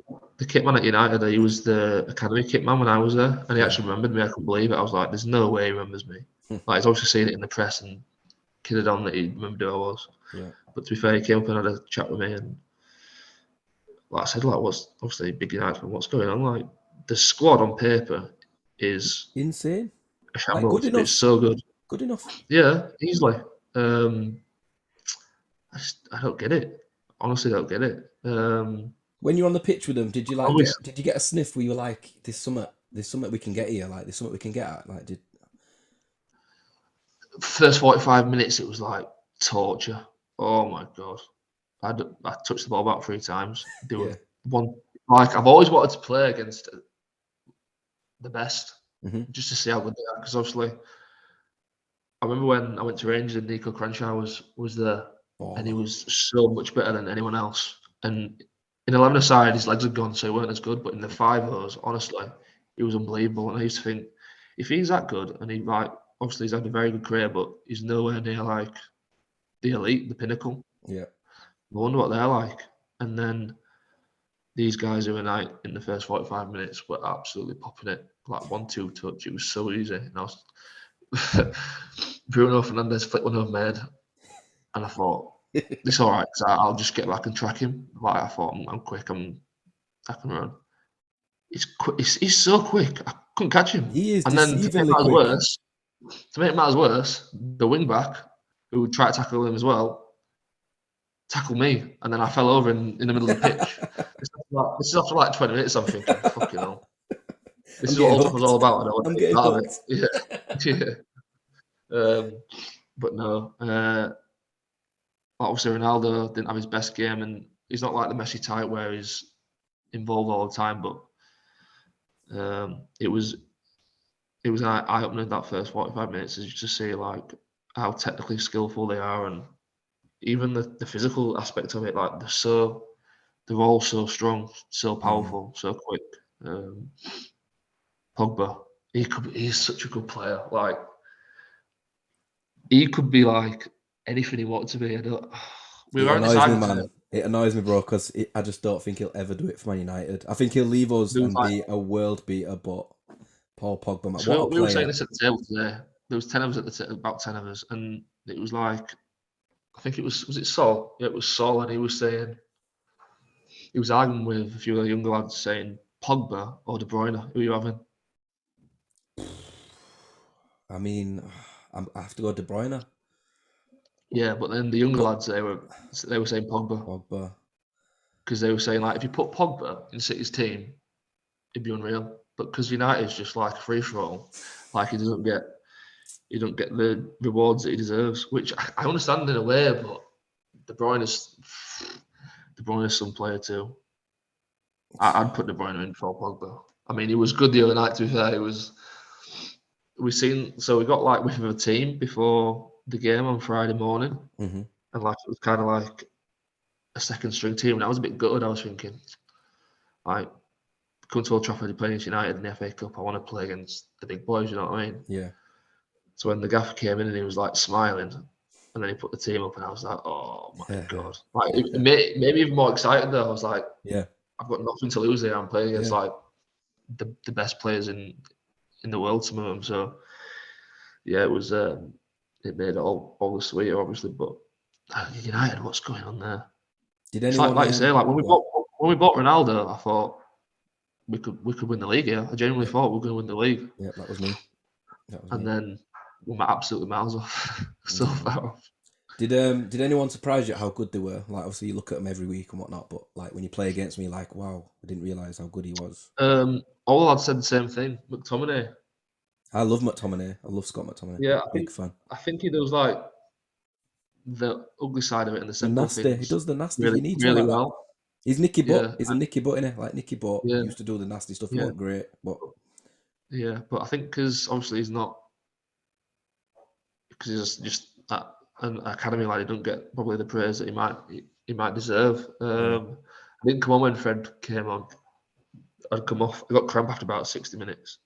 at United. He was the academy kit man when I was there, and he yeah. actually remembered me. I couldn't believe it. I was like, "There's no way he remembers me." Like he's obviously seen it in the press and kidded on that he remembered who I was. Yeah. But to be fair, he came up and had a chat with me, and like I said, like what's obviously a big United fan, what's going on? Like the squad on paper is Insane. a Like good shambles, but it's enough. so good. Good enough. Yeah, easily. I don't get it. Honestly, don't get it. When you're on the pitch with them, did you like Always did you get a sniff where you were like, there's something we can get here, like there's something we can get at? Like first 45 minutes, it was like torture. Oh my god. I touched the ball about 3 times. yeah. Doing one, like I've always wanted to play against the best, Mm-hmm. just to see how good they are. Because obviously, I remember when I went to Rangers and Nico Crenshaw was there, and he was so much better than anyone else. And in 11-a-side, his legs had gone, so he weren't as good. But in the 5-Os, honestly, he was unbelievable. And I used to think, if he's that good, and he obviously he's had a very good career, but he's nowhere near like the elite, the pinnacle. Yeah. I wonder what they're like. And then these guys who were in the first 45 minutes were absolutely popping it. Like 1-2 touch, it was so easy. And I was Bruno Fernandes flicked one over my head, and I thought, it's all right, because I'll just get back and track him. Like I thought, I'm quick, I can run. He's so quick. I couldn't catch him. He is And then to deceivingly quick. make matters worse, the wing back who tried to tackle him as well tackled me, and then I fell over in the middle of the pitch. This is after like 20 minutes. I'm thinking, fucking hell. This is what Old Trafford's all about. I know. I'm getting hooked. Yeah. But no. Obviously, Ronaldo didn't have his best game, and he's not like the Messi type where he's involved all the time. But it was an eye opener that first 45 minutes, just to see like how technically skillful they are, and even the physical aspect of it. Like they're all so strong, so powerful, so quick. Pogba, he's such a good player. Like he could be like anything he wanted to be. It annoys me, man. It annoys me, bro, because I just don't think he'll ever do it for Man United. I think he'll leave us and be a world beater, but Paul Pogba, man, so what a player. We were saying this at the table today. There was 10 of us at the table, about 10 of us, and it was like, I think it was it Sol? Yeah, it was Sol, and he was arguing with a few of the younger lads, saying Pogba or De Bruyne. Who are you having? I mean, I have to go De Bruyne. Yeah, but then the younger lads, they were saying Pogba. Because they were saying, like, if you put Pogba in City's team, it'd be unreal. But because United's just like a free for all, like he don't get the rewards that he deserves, which I understand in a way, but De Bruyne is some player too. I'd put De Bruyne in for Pogba. I mean, he was good the other night, to be fair. We got like with a team before the game on Friday morning, and like it was kind of like a second string team, and I was a bit gutted. I was thinking, like, come to Old Trafford, playing against United in the FA Cup, I want to play against the big boys, you know what I mean? Yeah. So when the gaffer came in and he was like smiling, and then he put the team up, and I was like, oh my God. Like, it made me even more excited though. I was like, yeah, I've got nothing to lose here. I'm playing against like the best players in the world, some of them. So yeah, it was it made it all the sweeter, obviously. But United, what's going on there? Did anyone like you say, like when we bought Ronaldo, I thought we could win the league here. I genuinely thought we were going to win the league. Yeah, that was me. Then we're absolutely miles off. So far off. Did anyone surprise you at how good they were? Like, obviously you look at them every week and whatnot, but like when you play against me, like, wow, I didn't realise how good he was. All lads said the same thing. McTominay. I love McTominay. I love Scott McTominay. Yeah, big fan. I think he does like the ugly side of it and the simple nasty. things. He does the nasty. Really, he needs really like well. That. He's Nicky Butt. He's a Nicky Butt, innit? Like Nicky Butt used to do the nasty stuff. He wasn't great, but but I think because obviously he's not, because he's just an academy lad, he don't get probably the praise that he might deserve. I didn't come on when Fred came on. I'd come off. I got cramp after about 60 minutes.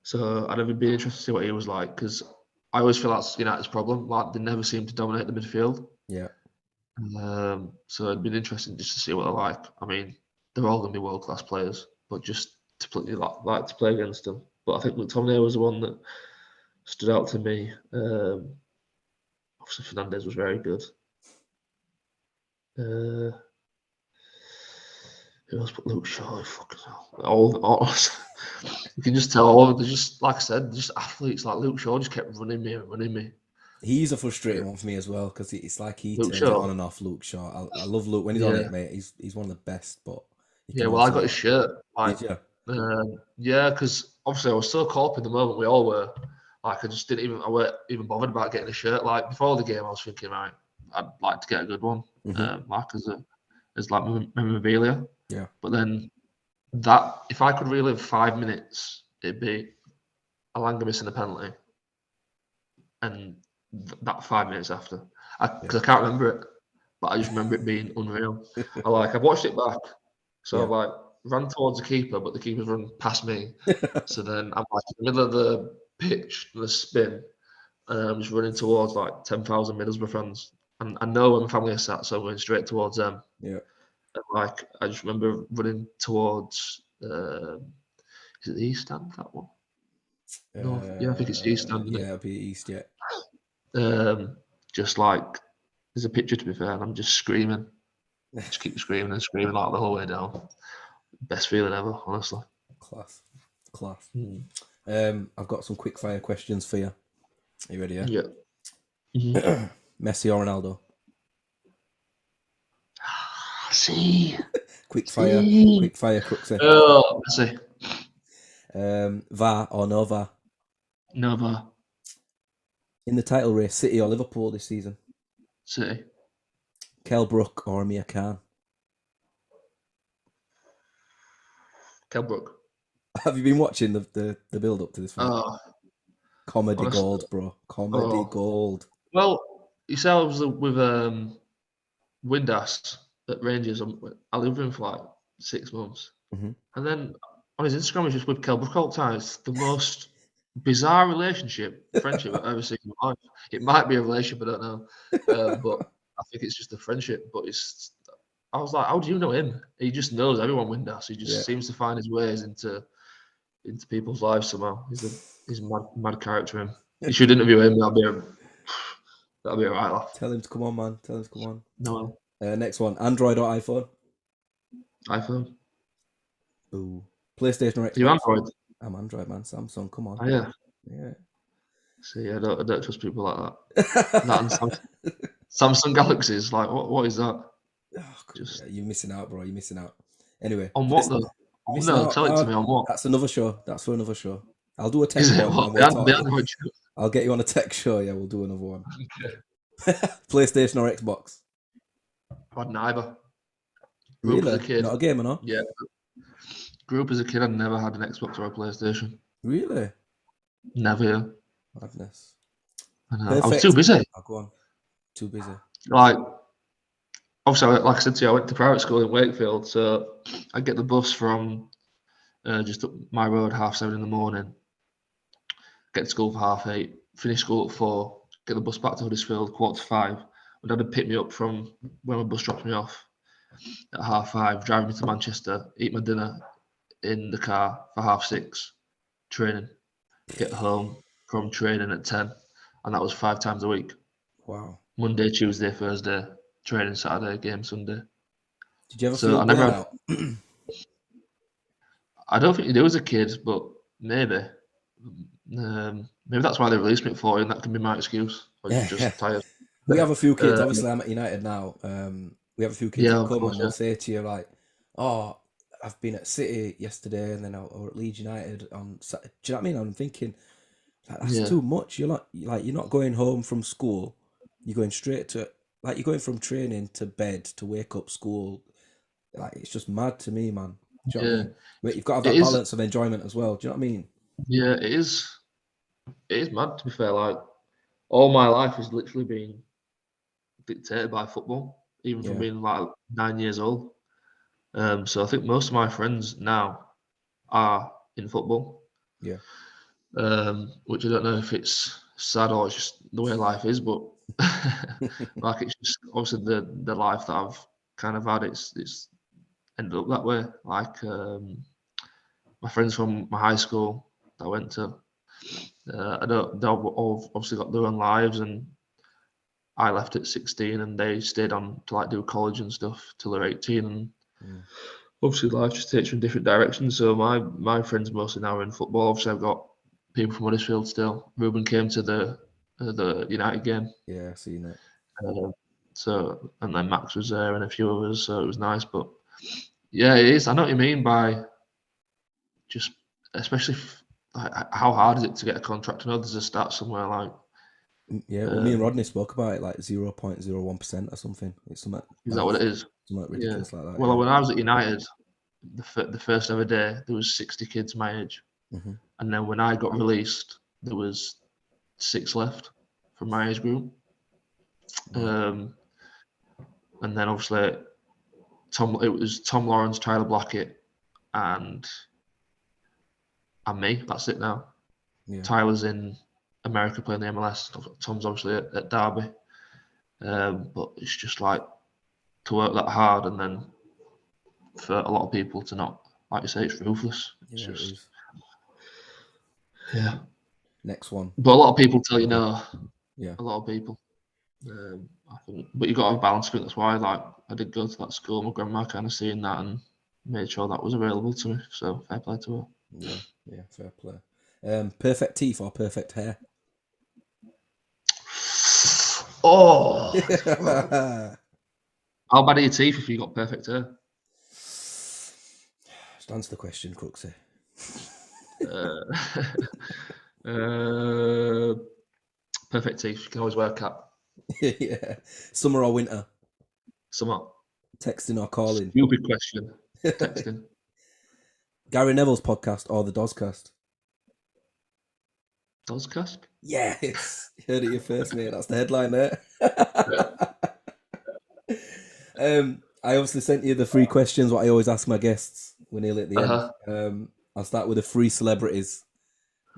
So I'd have been interested to see what he was like, because I always feel that's United's problem. Like, they never seem to dominate the midfield. Yeah. So it'd been interesting just to see what they're like. I mean, they're all going to be world-class players, but just to play, like to play against them. But I think McTominay was the one that stood out to me. Obviously, Fernandes was very good. Who else but Luke Shaw? Fucking hell. All you can just tell, they're just, like I said, just athletes. Like Luke Shaw just kept running me. He's a frustrating one for me as well, because it's like he turns it on and off. Luke Shaw. I love Luke when he's on it, mate. He's one of the best. But well, I got his shirt. Like, yeah, because obviously I was so caught up in the moment. We all were. Like, I weren't even bothered about getting a shirt. Like, before the game, I was thinking, right, I'd like to get a good one, like as like memorabilia. Yeah. But then that, if I could relive 5 minutes, it'd be Alanga missing a penalty and that 5 minutes after, because I can't remember it, but I just remember it being unreal. I've watched it back, so Yeah. I ran towards the keeper, but the keeper's run past me. So then I'm like in the middle of the pitch, the spin, and I'm just running towards like 10,000 Middlesbrough fans, and I know where my family are sat, so I'm going straight towards them. Yeah. And like I just remember running towards, is it the East Stand, that one? No, yeah, I think it's East Stand, isn't Yeah, it'll be East, yeah. it? Just like there's a picture, to be fair, and I'm just screaming, just keep screaming and screaming like the whole way down. Best feeling ever, honestly. Class. I've got some quick fire questions for you. Are you ready? Yeah. Mhm. Messi or Ronaldo? See. Quick fire, Crooksy. Oh, Messi. VAR or no VAR? Nova. In the title race, City or Liverpool this season? City. Kell Brook or Amir Khan? Kelbrook. Have you been watching the build up to this fight? Oh, Comedy honestly. gold, bro. Comedy gold. Well, yourselves with Windass at Rangers. I lived with him for like 6 months, Mhm. and then on his Instagram, he's just with Kelbrook all the time. It's the most bizarre friendship I've ever seen in my life. It might be a relationship, I don't know, but I think it's just a friendship. But I was like, how do you know him? He just knows everyone, Windass. He just seems to find his ways into people's lives somehow. He's a mad character. Him. You should interview him. That'll be a right laugh. Tell him to come on, man. Tell him to come on. No, Next one. Android or iPhone? iPhone. Ooh. PlayStation or Xbox? You Android? I'm Android, man. Samsung, come on. Oh, yeah. Yeah. See, I don't trust people like that. That and Samsung Galaxies. Like, what is that? Oh, just... You're missing out, bro. You're missing out. Anyway. On what though? No, tell it to me on what. That's another show. That's for another show. I'll do a tech Is it one. what? And The Android show? I'll get you on a tech show. Yeah, we'll do another one. Okay. PlayStation or Xbox? I had neither. Really? Grew up as a kid. Not a gamer, no? Yeah. Grew up as a kid. I never had an Xbox or a PlayStation. Really? Never. Madness. I was too busy. Oh, go on. Too busy. Like, obviously, like I said to you, I went to private school in Wakefield, so I get the bus from just up my road 7:30 in the morning. Get to school for 8:30. Finish school at 4. Get the bus back to Huddersfield 4:45. My dad would pick me up from where my bus drops me off at 5:30, drive me to Manchester, eat my dinner in the car for 6:30. Training. Get home from training at 10, and that was 5 times a week. Wow. Monday, Tuesday, Thursday, training Saturday, game Sunday. Did you ever feel burnout? I don't think you do as a kid, but maybe. Maybe that's why they released me at 40, and that can be my excuse. Or you're just tired. We have a few kids. Obviously, I'm at United now. We have a few kids that come and they'll say to you like, "Oh, I've been at City yesterday, and then I was at Leeds United on Saturday." Do you know what I mean? I'm thinking like, that's too much. You're not going home from school. You're going straight to you're going from training to bed to wake up, school. Like, it's just mad to me, man. Do you know what I mean? But you've got to have that balance of enjoyment as well. Do you know what I mean? Yeah, it is. It is mad, to be fair. Like, all my life has literally been dictated by football, even from being like 9 years old. So I think most of my friends now are in football. Yeah. Which I don't know if it's sad or it's just the way life is, but like, it's just obviously the life that I've kind of had. It's ended up that way. Like, my friends from my high school that I went to, they've all obviously got their own lives, and I left at 16 and they stayed on to like do college and stuff till they're 18, and obviously life just takes you in different directions. So my friends mostly now are in football. Obviously I've got people from Huddersfield still. Ruben came to the United game. Yeah, I've seen it. So, and then Max was there and a few others, so it was nice. But yeah, it is. I know what you mean by just, especially how hard is it to get a contract? I know there's a stat somewhere like. Yeah, well, me and Rodney spoke about it, like 0.01% or something. It's something. Is that what it is? Something ridiculous like that. Well, when I was at United, the first ever day, there was 60 kids my age, and then when I got released, there was 6 left from my age group. Right. And then obviously it was Tom Lawrence, Tyler Blackett, and me. That's it now. Yeah. Tyler's in America playing the MLS. Tom's obviously at Derby. But it's just like to work that hard, and then for a lot of people to not, like you say, it's ruthless. It's Yeah, it just, is. yeah. Next one. But a lot of people tell you no. Yeah. A lot of people. I think, but you got to have balance with it. That's why, like, I did go to that school. My grandma kind of seeing that and made sure that was available to me. So fair play to her. Yeah, fair play. Perfect teeth or perfect hair? Oh, Just how bad are your teeth if you got perfect hair? answer the question, Crooksy. Perfect teeth. You can always wear a cap. Yeah. Summer or winter? Summer. Texting or calling? Stupid question. Texting. Gary Neville's podcast or the Dozcast? Dozcast? Yes. You heard it here first, mate. That's the headline there. I obviously sent you the 3 questions, what I always ask my guests. We're nearly at the end. I'll start with the 3 celebrities.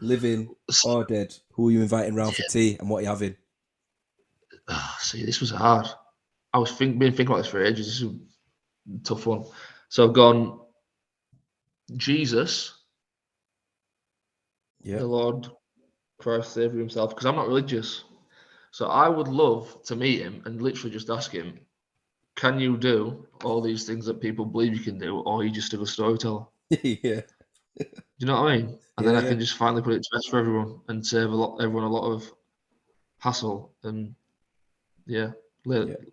Living or dead. Who are you inviting round for tea and what are you having? See, this was hard. I was been thinking about this for ages. This is a tough one. So I've gone Jesus, Yeah. the Lord Christ Savior himself, because I'm not religious. So I would love to meet him and literally just ask him, can you do all these things that people believe you can do, or are you just a good storyteller? Yeah. Do you know what I mean? And then I Yeah. can just finally put it to rest for everyone and save everyone a lot of hassle and lay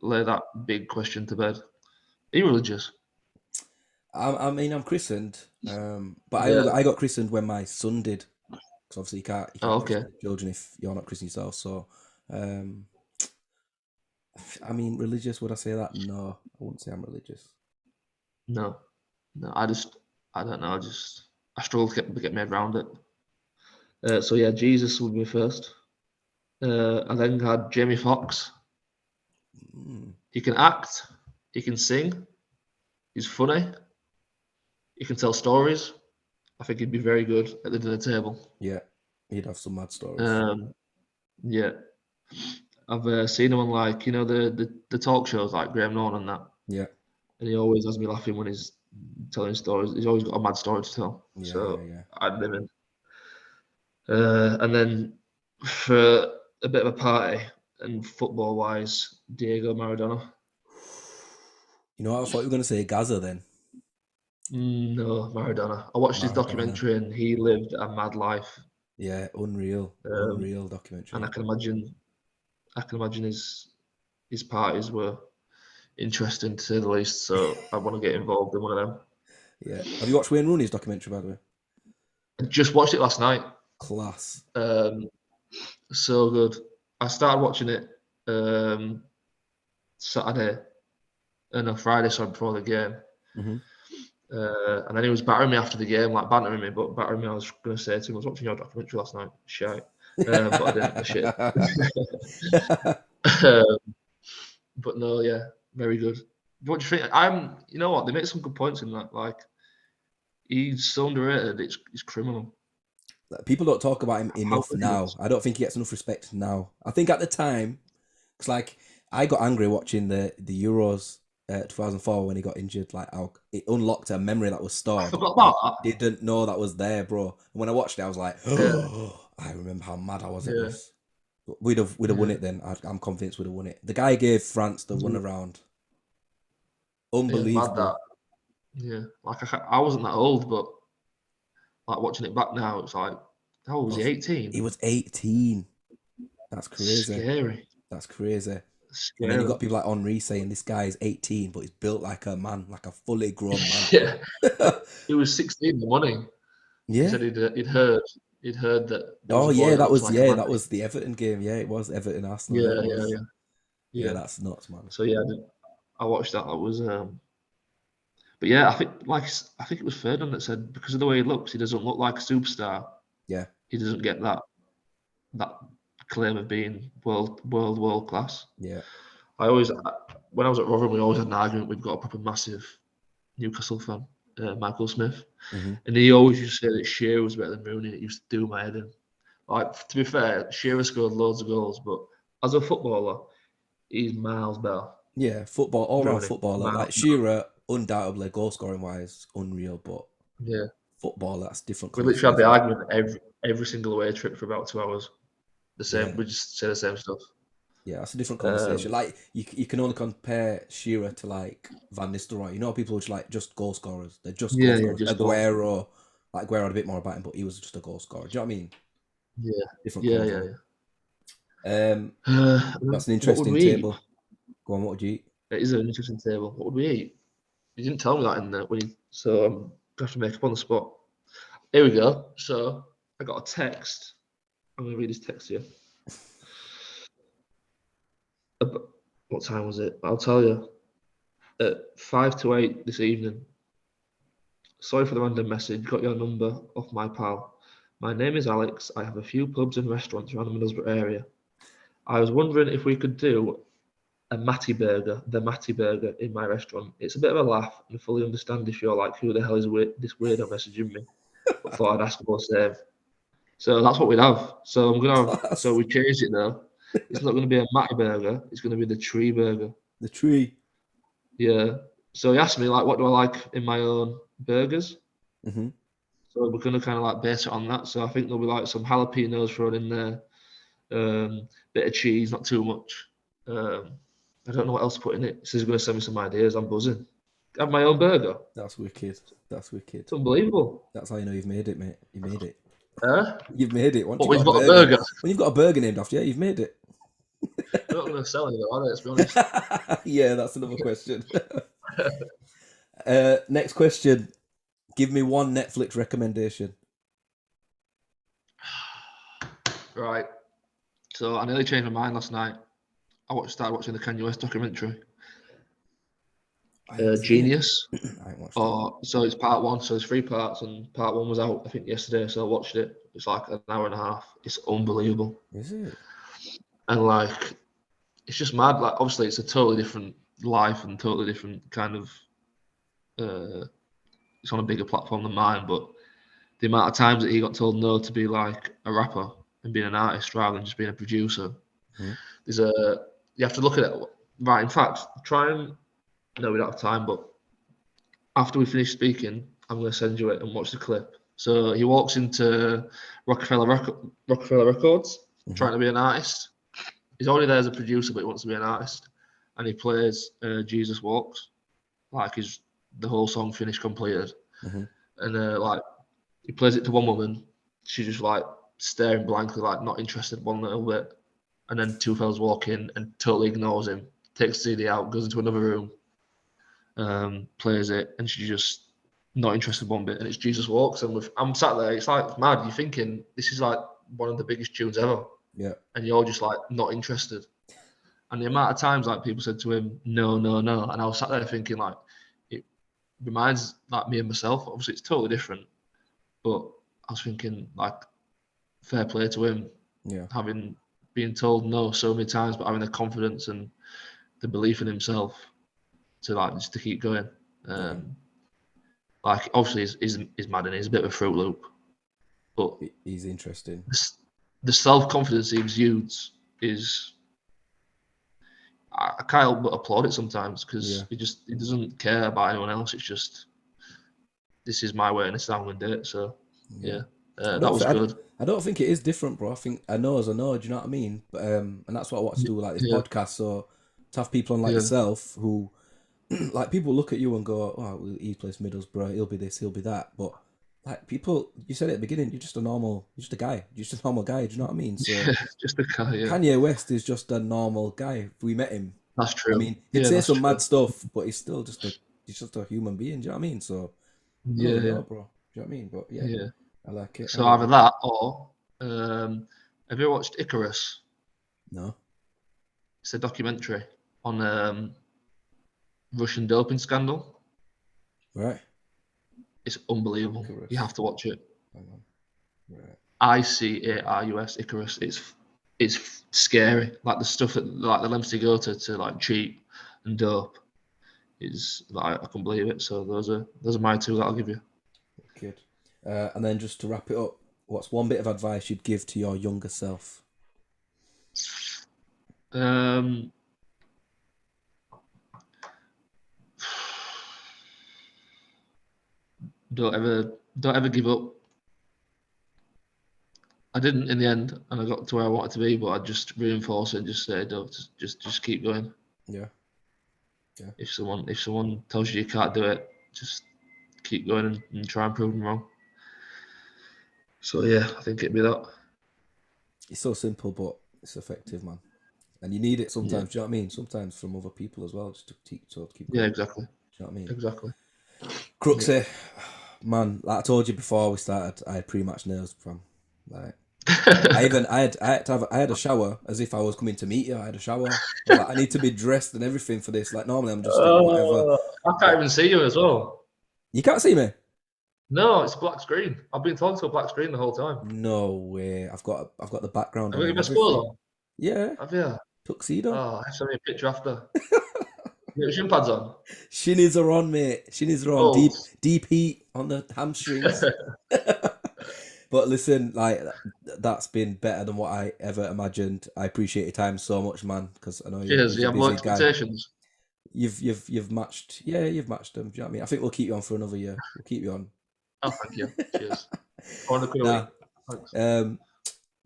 that big question to bed. Are you religious? I mean, I'm christened, but Yeah. I got christened when my son did. Because obviously you can't Okay. christen children if you're not christening yourself. So, I mean, religious, would I say that? No, I wouldn't say I'm religious. No. I don't know. I struggle to get my head around it. So yeah, Jesus would be first. I then had Jamie Foxx. Mm. He can act. He can sing. He's funny. He can tell stories. I think he'd be very good at the dinner table. Yeah, he'd have some mad stories. Yeah. I've seen him on the talk shows like Graham Norton and that. Yeah. And he always has me laughing when he's telling stories. He's always got a mad story to tell. So Yeah. I'd live in. And then for a bit of a party and football wise, Diego Maradona. You know what? I thought you were going to say Gaza then. No, Maradona. I watched his documentary and he lived a mad life. Yeah, unreal documentary. And I can imagine his parties were interesting to say the least. So I want to get involved in one of them. Yeah. Have you watched Wayne Rooney's documentary, by the way? I just watched it last night. Class. So good. I started watching it Saturday and on Friday, so before the game. Mm-hmm. And then he was battering me after the game, like bantering me, but battering me. I was going to say to him, I was watching your documentary last night. Shite. But I didn't. Shit. But no, yeah, very good. What do you think? You know what? They make some good points in that. Like, he's so underrated. It's criminal. People don't talk about him enough now. I don't think he gets enough respect now. I think at the time, it's like I got angry watching the Euros 2004 when he got injured. Like, it unlocked a memory that was stored. I forgot about that. Didn't know that was there, bro. And when I watched it, I was like, oh, I remember how mad I was at this. We'd have won it then. I'm convinced we'd have won it. The guy gave France the run around. Unbelievable. Yeah, like I wasn't that old, but like watching it back now, it's like, how old was he? 18. He was 18. That's crazy. Scary. That's crazy. Scary. And then you got people like Henri saying this guy is 18, but he's built like a man, like a fully grown man. Yeah, he was 16 the morning. Yeah, he said he'd heard that. Oh yeah, that was the Everton game. Yeah, it was Everton Arsenal. Yeah. That's nuts, man. So yeah, I watched that. That was, but yeah, I think it was Ferdinand that said because of the way he looks, he doesn't look like a superstar. Yeah, he doesn't get that claim of being world class. Yeah. When I was at Rotherham, we always had an argument. We've got a proper massive Newcastle fan, Michael Smith, and he always used to say that Shearer was better than Rooney. It used to do my head in. Like, to be fair, Shearer scored loads of goals, but as a footballer, he's miles better. Yeah, all-round Rooney, footballer. Like Shearer, undoubtedly goal scoring wise, unreal, but yeah, football, that's different. we literally had the argument every single away trip for about 2 hours. The same, we just say the same stuff. Yeah, that's a different conversation. Like you can only compare Shearer to like Van Nistelrooy. You know, people which like just goal scorers. They're just goal scorers. just Aguero, like Aguero had a bit more about him, but he was just a goal scorer. Do you know what I mean? Yeah, Different yeah. That's an interesting table. Go on, what would you eat? It is an interesting table. What would we eat? You didn't tell me that in there so I'm gonna have to make up on the spot. Here we go. So I got a text. I'm gonna read this text here. What time was it? I'll tell you. At 5 to 8 this evening. Sorry for the random message. Got your number off my pal. My name is Alex. I have a few pubs and restaurants around the Middlesbrough area. I was wondering if we could do the Matty Burger in my restaurant. It's a bit of a laugh, and I fully understand if you're like, who the hell is this weirdo messaging me? But thought I'd ask for a save. So that's what we'd have. So I'm gonna have. So we changed it now. It's not gonna be a Matty Burger. It's gonna be the Tree Burger. The Tree. Yeah. So he asked me like, what do I like in my own burgers? Mm-hmm. So we're gonna kind of like base it on that. So I think there'll be like some jalapenos thrown in there, bit of cheese, not too much. I don't know what else to put in it. So he's gonna send me some ideas. I'm buzzing. Have my own burger. That's wicked. It's unbelievable. That's how you know you've made it, mate. You made it. Huh? You've made it. We've got a burger. When you've got a burger named after you, you've made it. We're not going to sell it, though, are they? Let's be honest. Yeah, that's another question. Next question. Give me one Netflix recommendation. Right. So I nearly changed my mind last night. I started watching the Kanye West documentary. Genius. I ain't watched it. So it's part 1. So there's 3 parts, and part 1 was out, I think, yesterday. So I watched it. It's like an hour and a half. It's unbelievable. Is it? And like, it's just mad. Like, obviously, it's a totally different life and totally different kind of. It's on a bigger platform than mine, but the amount of times that he got told no to be like a rapper and being an artist rather than just being a producer. Mm-hmm. You have to look at it. Right. In fact, no, we don't have time, but after we finish speaking, I'm going to send you it and watch the clip. So he walks into Rockefeller Records, trying to be an artist. He's already there as a producer, but he wants to be an artist. And he plays Jesus Walks, like the whole song finished, completed. Mm-hmm. And like he plays it to one woman. She's just like staring blankly, like not interested one little bit. And then 2 fellas walk in and totally ignores him, takes the CD out, goes into another room, plays it, and she's just not interested one bit. And it's Jesus Walks, and I'm sat there. It's like mad. You're thinking this is like one of the biggest tunes ever. Yeah. And you're just like not interested. And the amount of times like people said to him, no, and I was sat there thinking like it reminds like me and myself. Obviously, it's totally different, but I was thinking like fair play to him. Yeah. Being told no so many times, but having the confidence and the belief in himself to like just to keep going. Like obviously he's mad and he's a bit of a Fruit Loop, but he's interesting. The self-confidence he exudes is I can't help but applaud it sometimes because he doesn't care about anyone else. It's just this is my way and this is how I'm going to do it. So that was good. I don't think it is different, bro. I think I know as I know. Do you know what I mean? But and that's what I want to do, like this podcast. So to have people on like yourself who, like, people look at you and go, "Oh, he plays Middlesbrough. He'll be this. He'll be that." But like people, you said at the beginning, you're just a normal guy. Do you know what I mean? So just a guy. Yeah. Kanye West is just a normal guy. If we met him, that's true. I mean, he'd say some mad stuff, but he's still just a human being. Do you know what I mean? So bro. Do you know what I mean? But yeah. I like it. So either that or have you watched Icarus? No. It's a documentary on Russian doping scandal. Right. It's unbelievable. Icarus. You have to watch it. Hang on. Right. ICARUS, Icarus. It's it's scary. Like the stuff that like the lengths to go to like cheat and dope is like I can't believe it. So those are my two that I'll give you. Good. And then just to wrap it up, what's one bit of advice you'd give to your younger self? Don't ever give up. I didn't in the end, and I got to where I wanted to be, but I just reinforce it and just say, "Don't just keep going." Yeah. If someone tells you can't do it, just keep going and try and prove them wrong. So yeah, I think it'd be that. It's so simple, but it's effective, man. And you need it sometimes. Yeah. Do you know what I mean? Sometimes from other people as well, just to keep going. Yeah, exactly. Do you know what I mean? Exactly. Crooksy, man, like I told you before we started, I had pre-match nerves from like. I had a shower as if I was coming to meet you. I had a shower. I was like, I need to be dressed and everything for this. Like normally I'm just like, whatever. I can't even see you as well. You can't see me. No, it's a black screen. I've been talking to a black screen the whole time. No way. I've got the background Have on. you And got everything. sport on? Yeah. Have you? Tuxedo. Oh, I sent me a picture after. You got shin pads on? Shinnies are on, mate. Shinnies are on. Balls. Deep heat on the hamstrings. But listen, like that's been better than what I ever imagined. I appreciate your time so much, man, because I know you're Cheers. You a have low busy guy. expectations. You've matched, you've matched them. Do you know what I mean? I think we'll keep you on for another year. We'll keep you on. Oh, thank you. Cheers. Thanks.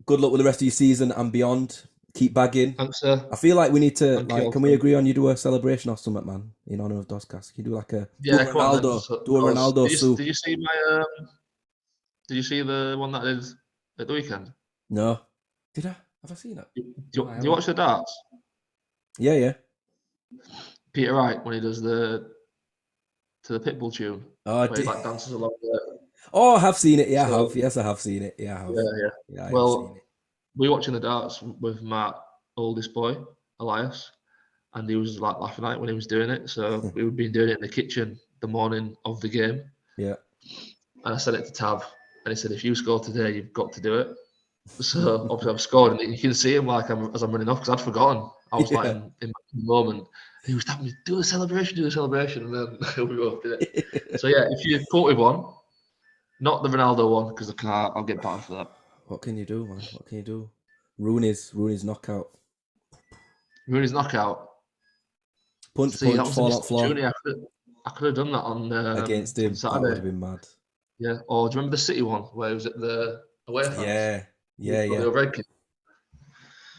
Good luck with the rest of your season and beyond. Keep bagging. Thanks, sir. I feel like we need to Thank you can we agree on you do a celebration or something, man, in honor of Dozcast? You do like a Yeah, come on then. Ronaldo, do a Ronaldo soup. Did you see my Did you see the one that I did at the weekend? No, did I? Have I seen it? Do you watch the darts? Yeah. Peter Wright when he does to the Pitbull tune. Oh, where he like dances along the. Oh, I have seen it. Yeah, I So- have. Yes, I have seen it. Yeah, I have. Yeah. I have Well, seen it. we were watching the darts with my oldest boy, Elias, and he was like laughing at it when he was doing it. So we've been doing it in the kitchen the morning of the game. Yeah. And I said it to Tav, and he said, "If you score today, you've got to do it." So obviously I've scored, and you can see him like as I'm running off because I'd forgotten. I was like in the moment. And he was telling me, do the celebration, and then we both did it. So yeah, if you put with one, not the Ronaldo one because I'll get banned for that. What can you do, man? What can you do? Rooney's knockout. Rooney's knockout. Punch, fall out floor. I could have done that on Against him. Saturday. That would have been mad. Yeah. Or do you remember the City one where it was at the away fans? Yeah.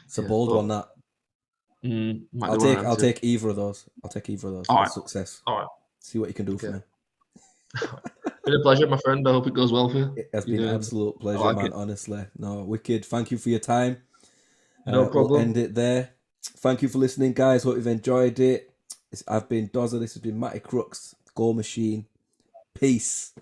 It's a bold one, that. I'll take either of those. All right. Success. All right. See what you can do for me. Been a pleasure, my friend. I hope it goes well for you. It has been an absolute pleasure, man. Honestly, no, wicked. Thank you for your time. No problem. We'll end it there. Thank you for listening, guys. Hope you've enjoyed it. I've been Dozza. This has been Matty Crooks, Goal Machine. Peace.